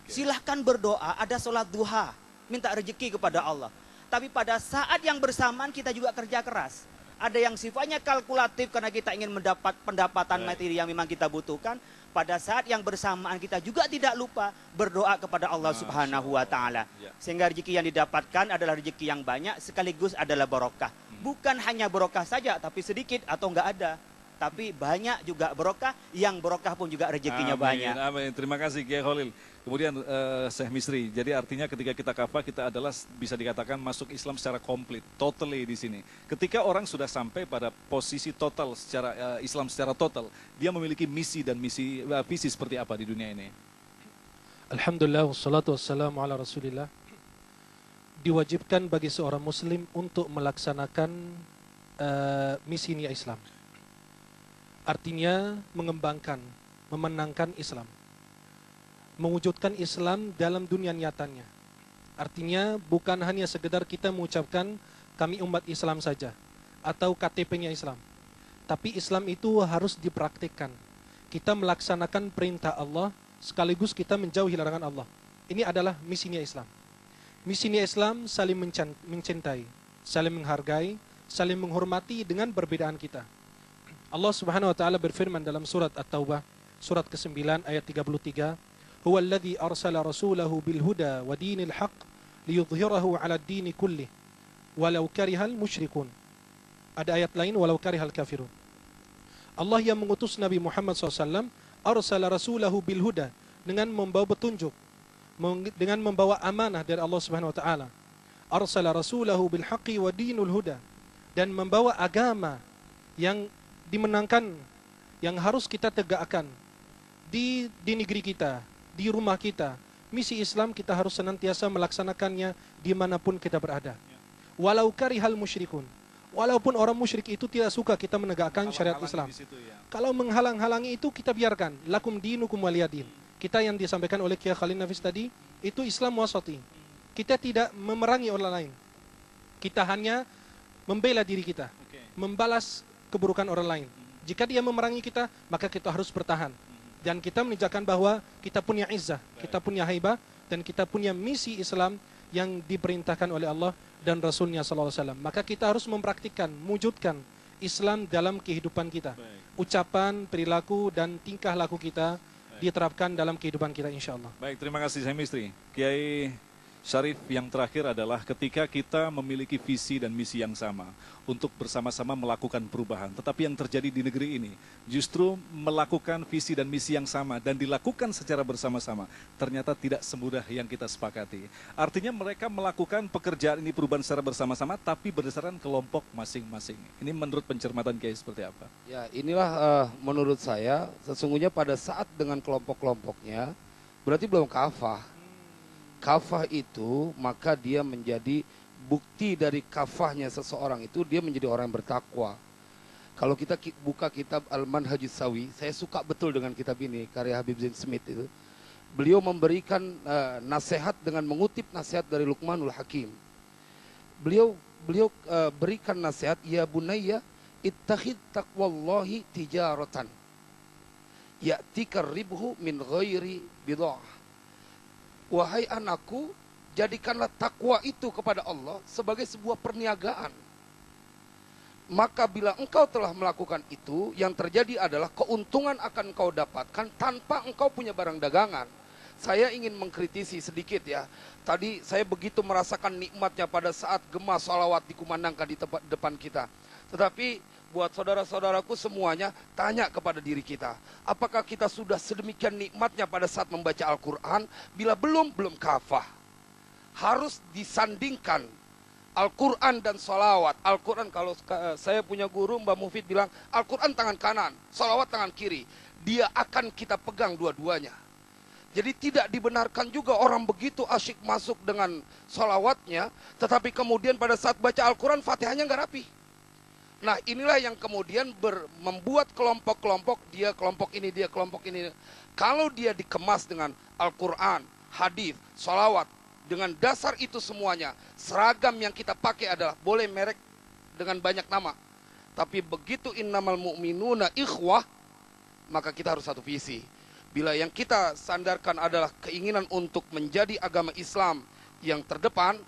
Silahkan berdoa, ada sholat duha, minta rezeki kepada Allah. Tapi pada saat yang bersamaan kita juga kerja keras. Ada yang sifatnya kalkulatif karena kita ingin mendapat pendapatan materi yang memang kita butuhkan. Pada saat yang bersamaan kita juga tidak lupa berdoa kepada Allah Subhanahu wa Ta'ala. Sehingga rezeki yang didapatkan adalah rezeki yang banyak sekaligus adalah barokah. Bukan hanya barokah saja tapi sedikit atau enggak ada. Tapi banyak juga barokah, yang barokah pun juga rezekinya banyak. Amin. Terima kasih Kiai Khalil. Kemudian Syekh Misri, jadi artinya ketika kita kafah kita adalah bisa dikatakan masuk Islam secara komplit, totally di sini. Ketika orang sudah sampai pada posisi total secara Islam secara total, dia memiliki misi dan visi seperti apa di dunia ini? Alhamdulillah, wassalatu wassalamu ala rasulillah. Diwajibkan bagi seorang muslim untuk melaksanakan misinya Islam. Artinya mengembangkan, memenangkan Islam. Mewujudkan Islam dalam dunia nyatanya. Artinya bukan hanya sekedar kita mengucapkan kami umat Islam saja atau KTP-nya Islam. Tapi Islam itu harus dipraktikkan. Kita melaksanakan perintah Allah sekaligus kita menjauhi larangan Allah. Ini adalah misinya Islam. Misinya Islam saling mencintai, saling menghargai, saling menghormati dengan perbedaan kita. Allah Subhanahu wa taala berfirman dalam surat At-Taubah, surat ke-9 ayat 33, "Huwallazi arsala rasulahu bil huda wa dinil haqq liyudhhirahu 'ala ad-dini kullih walau karihal musyrikun." Ada ayat lain, walau karihal kafirun. Allah yang mengutus Nabi Muhammad SAW, arsala rasulahu bil huda, dengan membawa petunjuk, dengan membawa amanah dari Allah Subhanahu wa taala. Arsala rasulahu bil haqqi wa dinul huda, dan membawa agama yang dimenangkan, yang harus kita tegakkan di negeri kita, di rumah kita. Misi Islam kita harus senantiasa melaksanakannya dimanapun kita berada. Walau karihal musyrikun, walaupun orang musyrik itu tidak suka kita menegakkan syariat Islam. Kalau menghalang-halangi itu kita biarkan. Lakum dinukum waliyadin. Kita yang disampaikan oleh Kiai Khalil Nafis tadi, itu Islam wasati. Kita tidak memerangi orang lain. Kita hanya membela diri kita, membalas keburukan orang lain. Jika dia memerangi kita, maka kita harus bertahan. Dan kita menunjukkan bahwa kita punya izzah, kita punya haibah, dan kita punya misi Islam yang diperintahkan oleh Allah dan Rasulnya SAW. Maka kita harus mempraktikkan, mewujudkan Islam dalam kehidupan kita. Ucapan, perilaku, dan tingkah laku kita diterapkan dalam kehidupan kita, insya Allah. Baik, terima kasih saya Mistri. Kiai Syarif, yang terakhir adalah ketika kita memiliki visi dan misi yang sama untuk bersama-sama melakukan perubahan. Tetapi yang terjadi di negeri ini justru melakukan visi dan misi yang sama dan dilakukan secara bersama-sama. Ternyata tidak semudah yang kita sepakati. Artinya mereka melakukan pekerjaan ini, perubahan secara bersama-sama, tapi berdasarkan kelompok masing-masing. Ini menurut pencermatan Kiai seperti apa? Ya, inilah menurut saya sesungguhnya pada saat dengan kelompok-kelompoknya berarti belum kafah. Kafah itu maka dia menjadi bukti dari kafahnya seseorang itu, dia menjadi orang yang bertakwa. Kalau kita buka kitab Al-Manhajus Sawi, saya suka betul dengan kitab ini, karya Habib Zain Smith itu. Beliau memberikan nasihat dengan mengutip nasihat dari Luqmanul Hakim. Beliau berikan nasihat, ya bunayya ittakhid taqwallahi tijaratan ya'tikar ribhu min ghairi bid'ah. Wahai anakku, jadikanlah takwa itu kepada Allah sebagai sebuah perniagaan. Maka bila engkau telah melakukan itu, yang terjadi adalah keuntungan akan engkau dapatkan tanpa engkau punya barang dagangan. Saya ingin mengkritisi sedikit ya. Tadi saya begitu merasakan nikmatnya pada saat gema sholawat dikumandangkan di depan kita. Tetapi buat saudara-saudaraku semuanya, tanya kepada diri kita. Apakah kita sudah sedemikian nikmatnya pada saat membaca Al-Quran? Bila belum kafah. Harus disandingkan Al-Quran dan sholawat. Al-Quran, kalau saya punya guru Mbak Mufid bilang, Al-Quran tangan kanan, sholawat tangan kiri. Dia akan kita pegang dua-duanya. Jadi tidak dibenarkan juga orang begitu asyik masuk dengan sholawatnya, tetapi kemudian pada saat baca Al-Quran, Fatihahnya nggak rapi. Nah, inilah yang kemudian membuat kelompok-kelompok, dia kelompok ini, dia kelompok ini. Kalau dia dikemas dengan Al-Quran, hadis, sholawat, dengan dasar itu semuanya, seragam yang kita pakai adalah boleh merek dengan banyak nama. Tapi begitu innamal mu'minuna ikhwah, maka kita harus satu visi. Bila yang kita sandarkan adalah keinginan untuk menjadi agama Islam yang terdepan,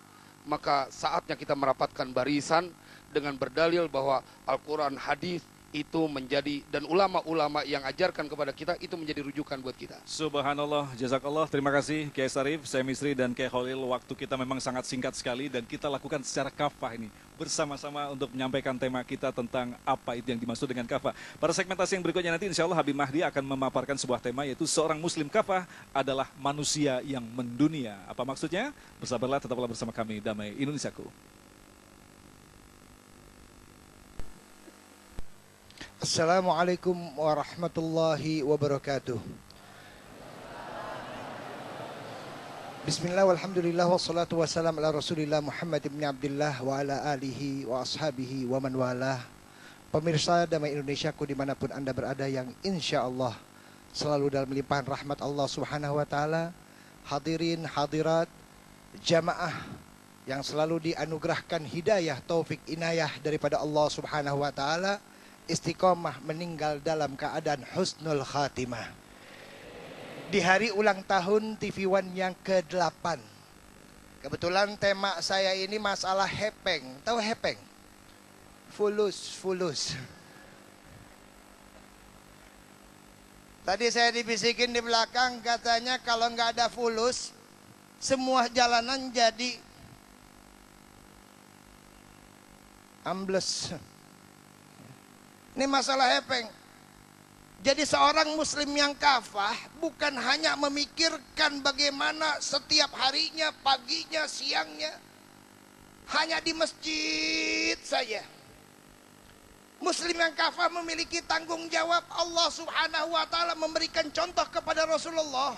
maka saatnya kita merapatkan barisan dengan berdalil bahwa Al-Quran, hadis itu menjadi, dan ulama-ulama yang ajarkan kepada kita itu menjadi rujukan buat kita. Subhanallah, jazakallah, terima kasih Kiai Syarif, saya Misri dan Kiai Khalil. Waktu kita memang sangat singkat sekali dan kita lakukan secara kafah ini bersama-sama untuk menyampaikan tema kita tentang apa itu yang dimaksud dengan kafah. Pada segmentasi yang berikutnya nanti insya Allah Habib Mahdi akan memaparkan sebuah tema, yaitu seorang muslim kafah adalah manusia yang mendunia. Apa maksudnya? Bersabarlah, tetaplah bersama kami, Damai Indonesiaku. Assalamualaikum warahmatullahi wabarakatuh. Bismillah walhamdulillah wassalatu wassalam ala rasulillah Muhammad ibn Abdullah wa ala alihi wa ashabihi wa man walah. Pemirsa Damai Indonesiaku dimanapun Anda berada, yang insya Allah selalu dalam limpahan rahmat Allah Subhanahu wa ta'ala. Hadirin hadirat jamaah yang selalu dianugerahkan hidayah, taufik, inayah daripada Allah Subhanahu wa ta'ala, istiqomah meninggal dalam keadaan husnul khatimah. di hari ulang tahun TV One yang ke-8. Kebetulan tema saya ini masalah hepeng. Tahu hepeng? Fulus. Tadi saya dibisikin di belakang, katanya kalau nggak ada fulus, semua jalanan jadi ambles. Ini masalah hepeng. Jadi seorang muslim yang kafah bukan hanya memikirkan bagaimana setiap harinya, paginya, siangnya, hanya di masjid saja. Muslim yang kafah memiliki tanggung jawab. Allah Subhanahu wa taala memberikan contoh kepada Rasulullah,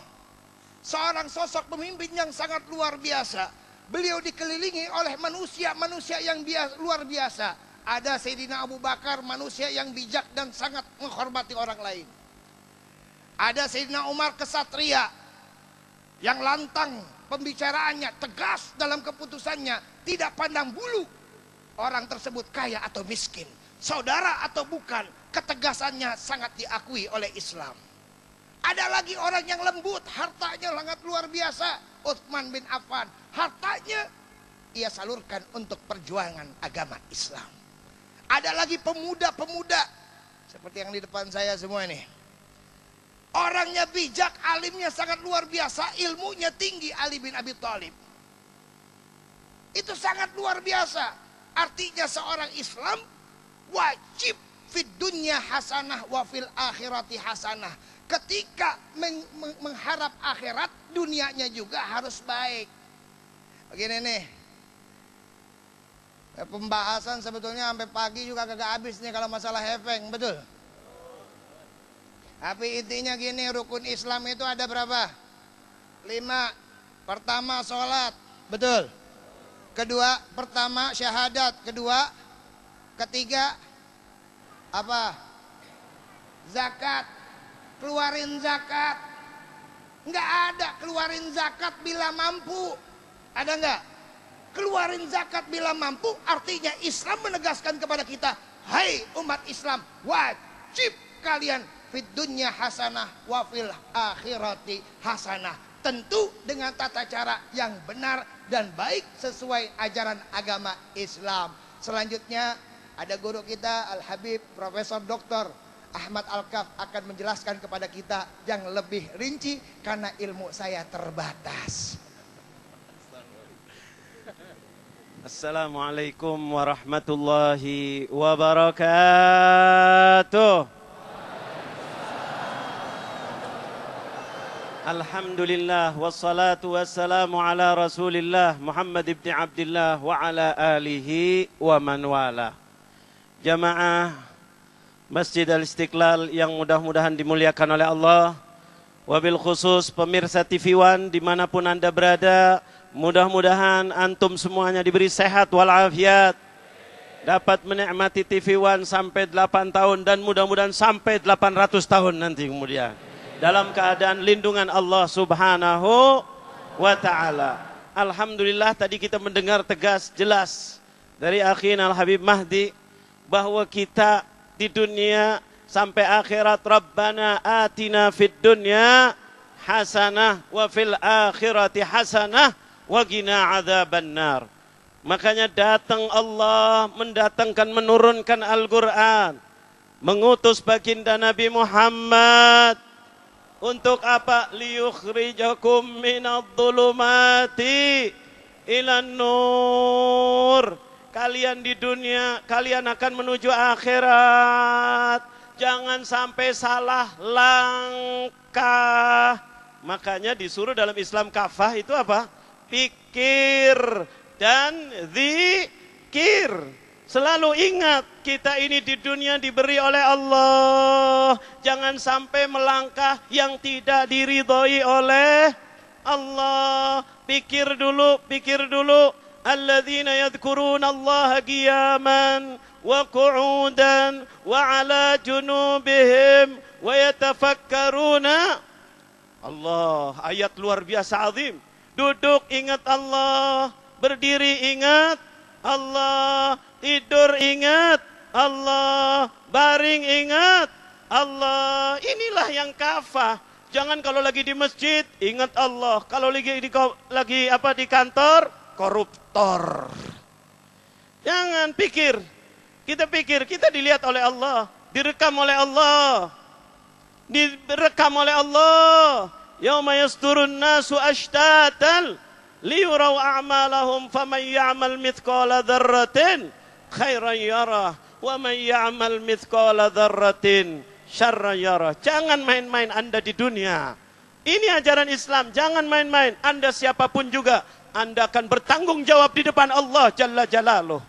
seorang sosok pemimpin yang sangat luar biasa. Beliau dikelilingi oleh manusia yang luar biasa. Ada Sayyidina Abu Bakar, manusia yang bijak dan sangat menghormati orang lain. Ada Sayyidina Umar, kesatria yang lantang pembicaraannya, tegas dalam keputusannya, tidak pandang bulu orang tersebut kaya atau miskin, saudara atau bukan, ketegasannya sangat diakui oleh Islam. Ada lagi orang yang lembut, hartanya sangat luar biasa, Utsman bin Affan, hartanya ia salurkan untuk perjuangan agama Islam. Ada lagi pemuda-pemuda seperti yang di depan saya semua ini. Orangnya bijak, alimnya sangat luar biasa, ilmunya tinggi, Ali bin Abi Thalib. Itu sangat luar biasa. Artinya seorang Islam wajib fid dunya hasanah wa fil akhirati hasanah. Ketika mengharap akhirat, dunianya juga harus baik. Begini nih, pembahasan sebetulnya sampai pagi juga kagak habis nih kalau masalah hepeng, betul? Tapi intinya gini, rukun Islam itu ada berapa? 5. Pertama sholat, betul? Kedua, pertama syahadat. Kedua, ketiga apa? Zakat. Keluarin zakat. Enggak ada keluarin zakat bila mampu. Ada enggak? Keluarin zakat bila mampu, artinya Islam menegaskan kepada kita, hai umat Islam, wajib kalian fid dunya hasanah wa fil akhirati hasanah. Tentu dengan tata cara yang benar dan baik sesuai ajaran agama Islam. Selanjutnya ada guru kita Al-Habib Profesor Dr. Ahmad Al-Kaf akan menjelaskan kepada kita yang lebih rinci karena ilmu saya terbatas. Assalamualaikum warahmatullahi wabarakatuh. Alhamdulillah wassalatu wassalamu ala Rasulillah Muhammad ibn Abdullah wa ala alihi wa man wala. Jamaah Masjid Al-Istiqlal yang mudah-mudahan dimuliakan oleh Allah, wabil khusus pemirsa TV One dimanapun Anda berada, mudah-mudahan antum semuanya diberi sehat walafiat, dapat menikmati TV One sampai 8 tahun dan mudah-mudahan sampai 800 tahun nanti kemudian, dalam keadaan lindungan Allah Subhanahu wa ta'ala. Alhamdulillah tadi kita mendengar tegas jelas dari akhina Al-Habib Mahdi bahwa kita di dunia sampai akhirat, Rabbana atina fid dunya hasanah wa fil akhirati hasanah wa qina adzaban nar. Makanya datang Allah menurunkan Al-Qur'an, mengutus baginda Nabi Muhammad untuk apa? Liyukhrijakum minadh-dhulumati ilan nur. Kalian di dunia, kalian akan menuju akhirat. Jangan sampai salah langkah. Makanya disuruh dalam Islam kafah itu apa? Pikir dan zikir. Selalu ingat, kita ini di dunia diberi oleh Allah. Jangan sampai melangkah yang tidak diridhoi oleh Allah. Pikir dulu, pikir dulu. Alladzina yadhkuruna Allah qiyaman wa qu'udan wa ala junubihim wa yatafakkaruna. Allah, ayat luar biasa azim. Duduk ingat Allah, berdiri ingat Allah, tidur ingat Allah, baring ingat Allah. Inilah yang kafah. Jangan kalau lagi di masjid ingat Allah, kalau lagi di kantor koruptor. Jangan pikir, kita dilihat oleh Allah, direkam oleh Allah. Yauma yasturun nasu ashtatan liyuraw a'malahum faman ya'mal mithqala dzarratin khairan yarah wa man ya'mal mithqala dzarratin syarran yarah. Jangan main-main Anda di dunia. Ini ajaran Islam, jangan main-main. Anda siapapun juga, Anda akan bertanggung jawab di depan Allah Jalla Jalaluh.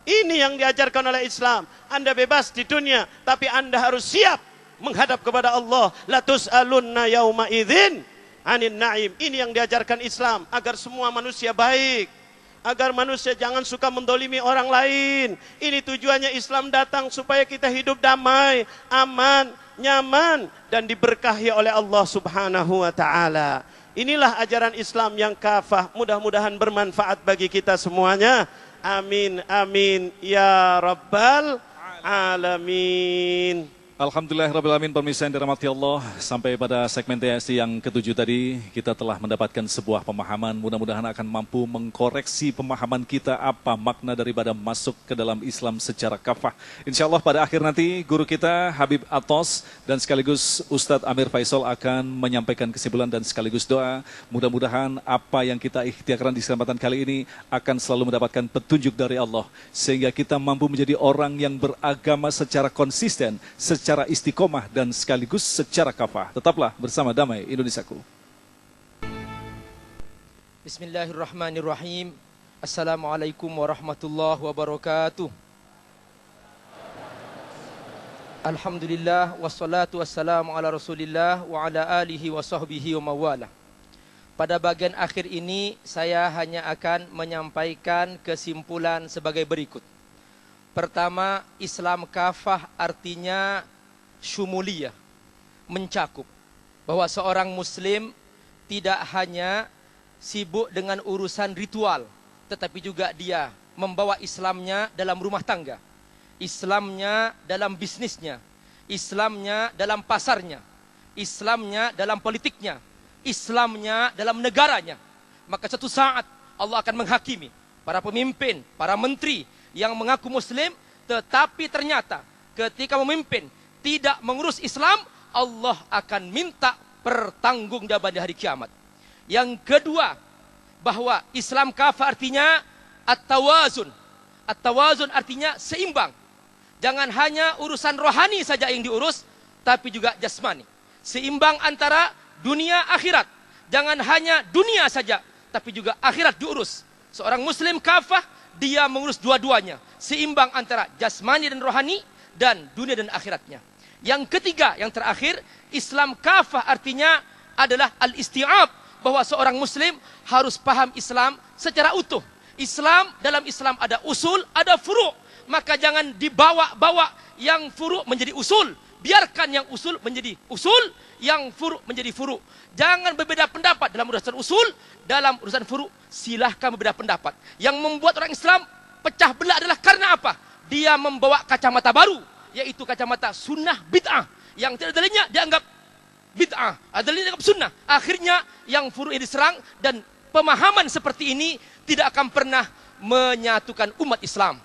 Ini yang diajarkan oleh Islam. Anda bebas di dunia, tapi Anda harus siap menghadap kepada Allah. La tus'alunna yauma idzin 'anin na'im. Ini yang diajarkan Islam agar semua manusia baik, agar manusia jangan suka mendolimi orang lain. Ini tujuannya Islam datang supaya kita hidup damai, aman, nyaman dan diberkahi oleh Allah Subhanahu wa taala. Inilah ajaran Islam yang kafah. Mudah-mudahan bermanfaat bagi kita semuanya. Amin amin ya rabbal alamin. Alhamdulillahirrahmanirrahim, pemirsa yang dirahmati Allah, sampai pada segmen TSI yang ke-7 tadi kita telah mendapatkan sebuah pemahaman. Mudah-mudahan akan mampu mengkoreksi pemahaman kita apa makna daripada masuk ke dalam Islam secara kafah. Insya Allah pada akhir nanti guru kita Habib Atos dan sekaligus Ustadz Amir Faisal akan menyampaikan kesimpulan dan sekaligus doa. Mudah-mudahan apa yang kita ikhtiarkan di kesempatan kali ini akan selalu mendapatkan petunjuk dari Allah, sehingga kita mampu menjadi orang yang beragama secara konsisten, secara istiqomah dan sekaligus secara kafah. Tetaplah bersama Damai Indonesiaku. Bismillahirrahmanirrahim. Assalamualaikum warahmatullahi wabarakatuh. Alhamdulillah wassalatu wassalamu ala Rasulillah wa ala alihi wa sahbihi wa mawala. Pada bagian akhir ini saya hanya akan menyampaikan kesimpulan sebagai berikut. Pertama, Islam kafah artinya syumuliyah, mencakup, bahwa seorang muslim tidak hanya sibuk dengan urusan ritual, tetapi juga dia membawa Islamnya dalam rumah tangga, Islamnya dalam bisnisnya, Islamnya dalam pasarnya, Islamnya dalam politiknya, Islamnya dalam negaranya. Maka suatu saat Allah akan menghakimi para pemimpin, para menteri yang mengaku muslim, tetapi ternyata ketika memimpin tidak mengurus Islam, Allah akan minta pertanggungjawaban di hari kiamat. Yang kedua, bahwa Islam kafah artinya at-tawazun. At-tawazun artinya seimbang. Jangan hanya urusan rohani saja yang diurus, tapi juga jasmani. Seimbang antara dunia akhirat. Jangan hanya dunia saja, tapi juga akhirat diurus. Seorang muslim kafah, dia mengurus dua-duanya. Seimbang antara jasmani dan rohani, dan dunia dan akhiratnya. Yang ketiga, yang terakhir, Islam kafah artinya adalah al-isti'ab, bahwa seorang muslim harus paham Islam secara utuh. Dalam Islam ada usul, ada furu'. Maka jangan dibawa-bawa yang furu' menjadi usul. Biarkan yang usul menjadi usul, yang furu' menjadi furu'. Jangan berbeda pendapat dalam urusan usul, dalam urusan furu' silahkan berbeda pendapat. Yang membuat orang Islam pecah belah adalah karena apa? Dia membawa kacamata baru, yaitu kacamata sunnah bid'ah. Yang tidak dalilnya dianggap bid'ah, ada dalilnya dianggap sunnah. Akhirnya yang furu' ini diserang, dan pemahaman seperti ini tidak akan pernah menyatukan umat Islam.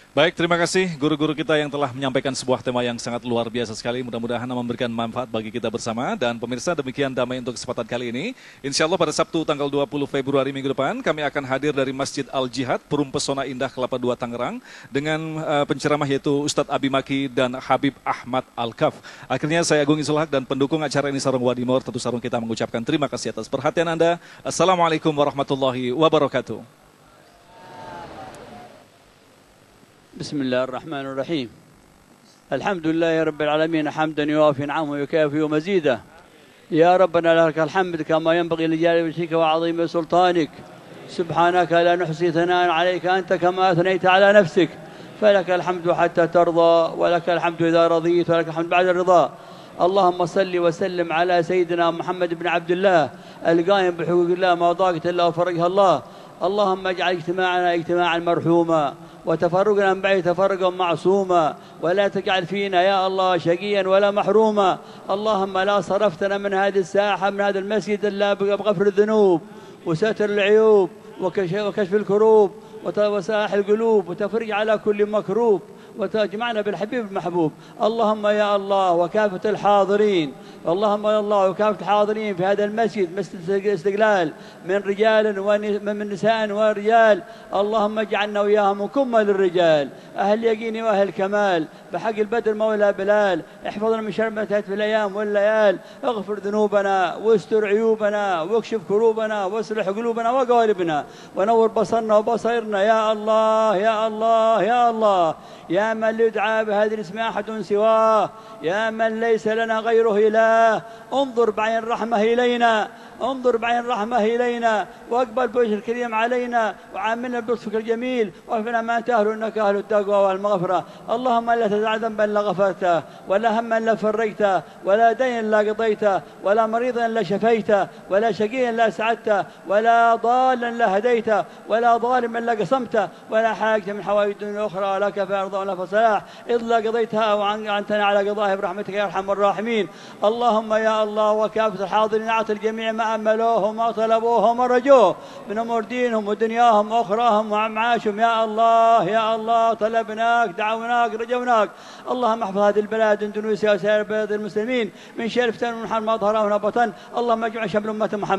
Baik, terima kasih guru-guru kita yang telah menyampaikan sebuah tema yang sangat luar biasa sekali. Mudah-mudahan memberikan manfaat bagi kita bersama. Dan pemirsa, demikian Damai untuk kesempatan kali ini. Insya Allah pada Sabtu tanggal 20 Februari minggu depan, kami akan hadir dari Masjid Al-Jihad, Perum Pesona Indah Kelapa II Tangerang, dengan penceramah yaitu Ustadz Abi Maki dan Habib Ahmad Al-Kaf. Akhirnya saya Agung Isul Haq dan pendukung acara ini Sarung Wadimor, tentu Sarung kita mengucapkan terima kasih atas perhatian Anda. Assalamualaikum warahmatullahi wabarakatuh. بسم الله الرحمن الرحيم الحمد لله رب العالمين حمدا يوافي نعمه ويكافئ مزيده يا ربنا لك الحمد كما ينبغي لجلال وجهك وعظيم سلطانك سبحانك لا نحصي ثناء عليك أنت كما أثنيت على نفسك فلك الحمد حتى ترضى ولك الحمد إذا رضيت ولك الحمد بعد الرضا اللهم صل وسلم على سيدنا محمد بن عبد الله القائم بحقوق الله ما ضاقت إلا وفرجها الله اللهم اجعل اجتماعنا اجتماعا مرحوما وتفرقنا من بعد تفرقا معصوما ولا تجعل فينا يا الله شقيا ولا محروما. اللهم لا صرفتنا من هذه الساحة من هذا المسجد إلا بغفر الذنوب وستر العيوب وكشف الكروب وساح القلوب وتفرج على كل مكروب وتجمعنا بالحبيب المحبوب. اللهم يا الله وكافة الحاضرين، اللهم يا الله وكافة الحاضرين في هذا المسجد، مسجد الاستقلال، من رجال ومن نساء ورجال، اللهم اجعلنا وياهم كمة للرجال، أهل يقين وأهل كمال، بحق البدر مولى بلال، احفظنا من شر ما تأتي في الأيام والليال، اغفر ذنوبنا واستر عيوبنا واكشف كروبنا واصلح قلوبنا وقوالبنا ونور بصرنا وبصيرنا يا الله يا الله يا الله، يا من لا يدعى بهذه الاسم أحد سواه، يا من ليس لنا غيره إله، انظر بعين رحمة إلينا، انظر بعين رحمة إلينا، واقبل بوجه الكريم علينا، وعاملنا بلطفك الجميل، واغفرنا ما أنت أهل إنك أهل التقوى والمغفرة. اللهم لا تدع ذنبا إلا غفرته، ولا هما إلا فرجته، ولا دين إلا قضيته، ولا مريضا إلا شفيته، ولا شقيا إلا سعدته، ولا ضالا إلا هديته، ولا ظالما إلا قسمته، ولا حاجة من حوائج الدنيا الأخرى لك في أرض ولا فصلاح إلا قضيتها وعنتنا على قضائها برحمتك يا أرحم الراحمين. اللهم يا الله وكافة الحاضرين أعط الجميع ما أملوه وما طلبوه وما رجوه من أمور دينهم ودنياهم وأخراهم ومعاشهم يا الله يا الله، طلبناك دعوناك رجوناك. اللهم احفظ هذه البلاد اندونيسيا وسائر بلاد المسلمين من شر فتن ومن حرب ما ظهر وما بطن. اللهم اجمع شمل أمة محمد.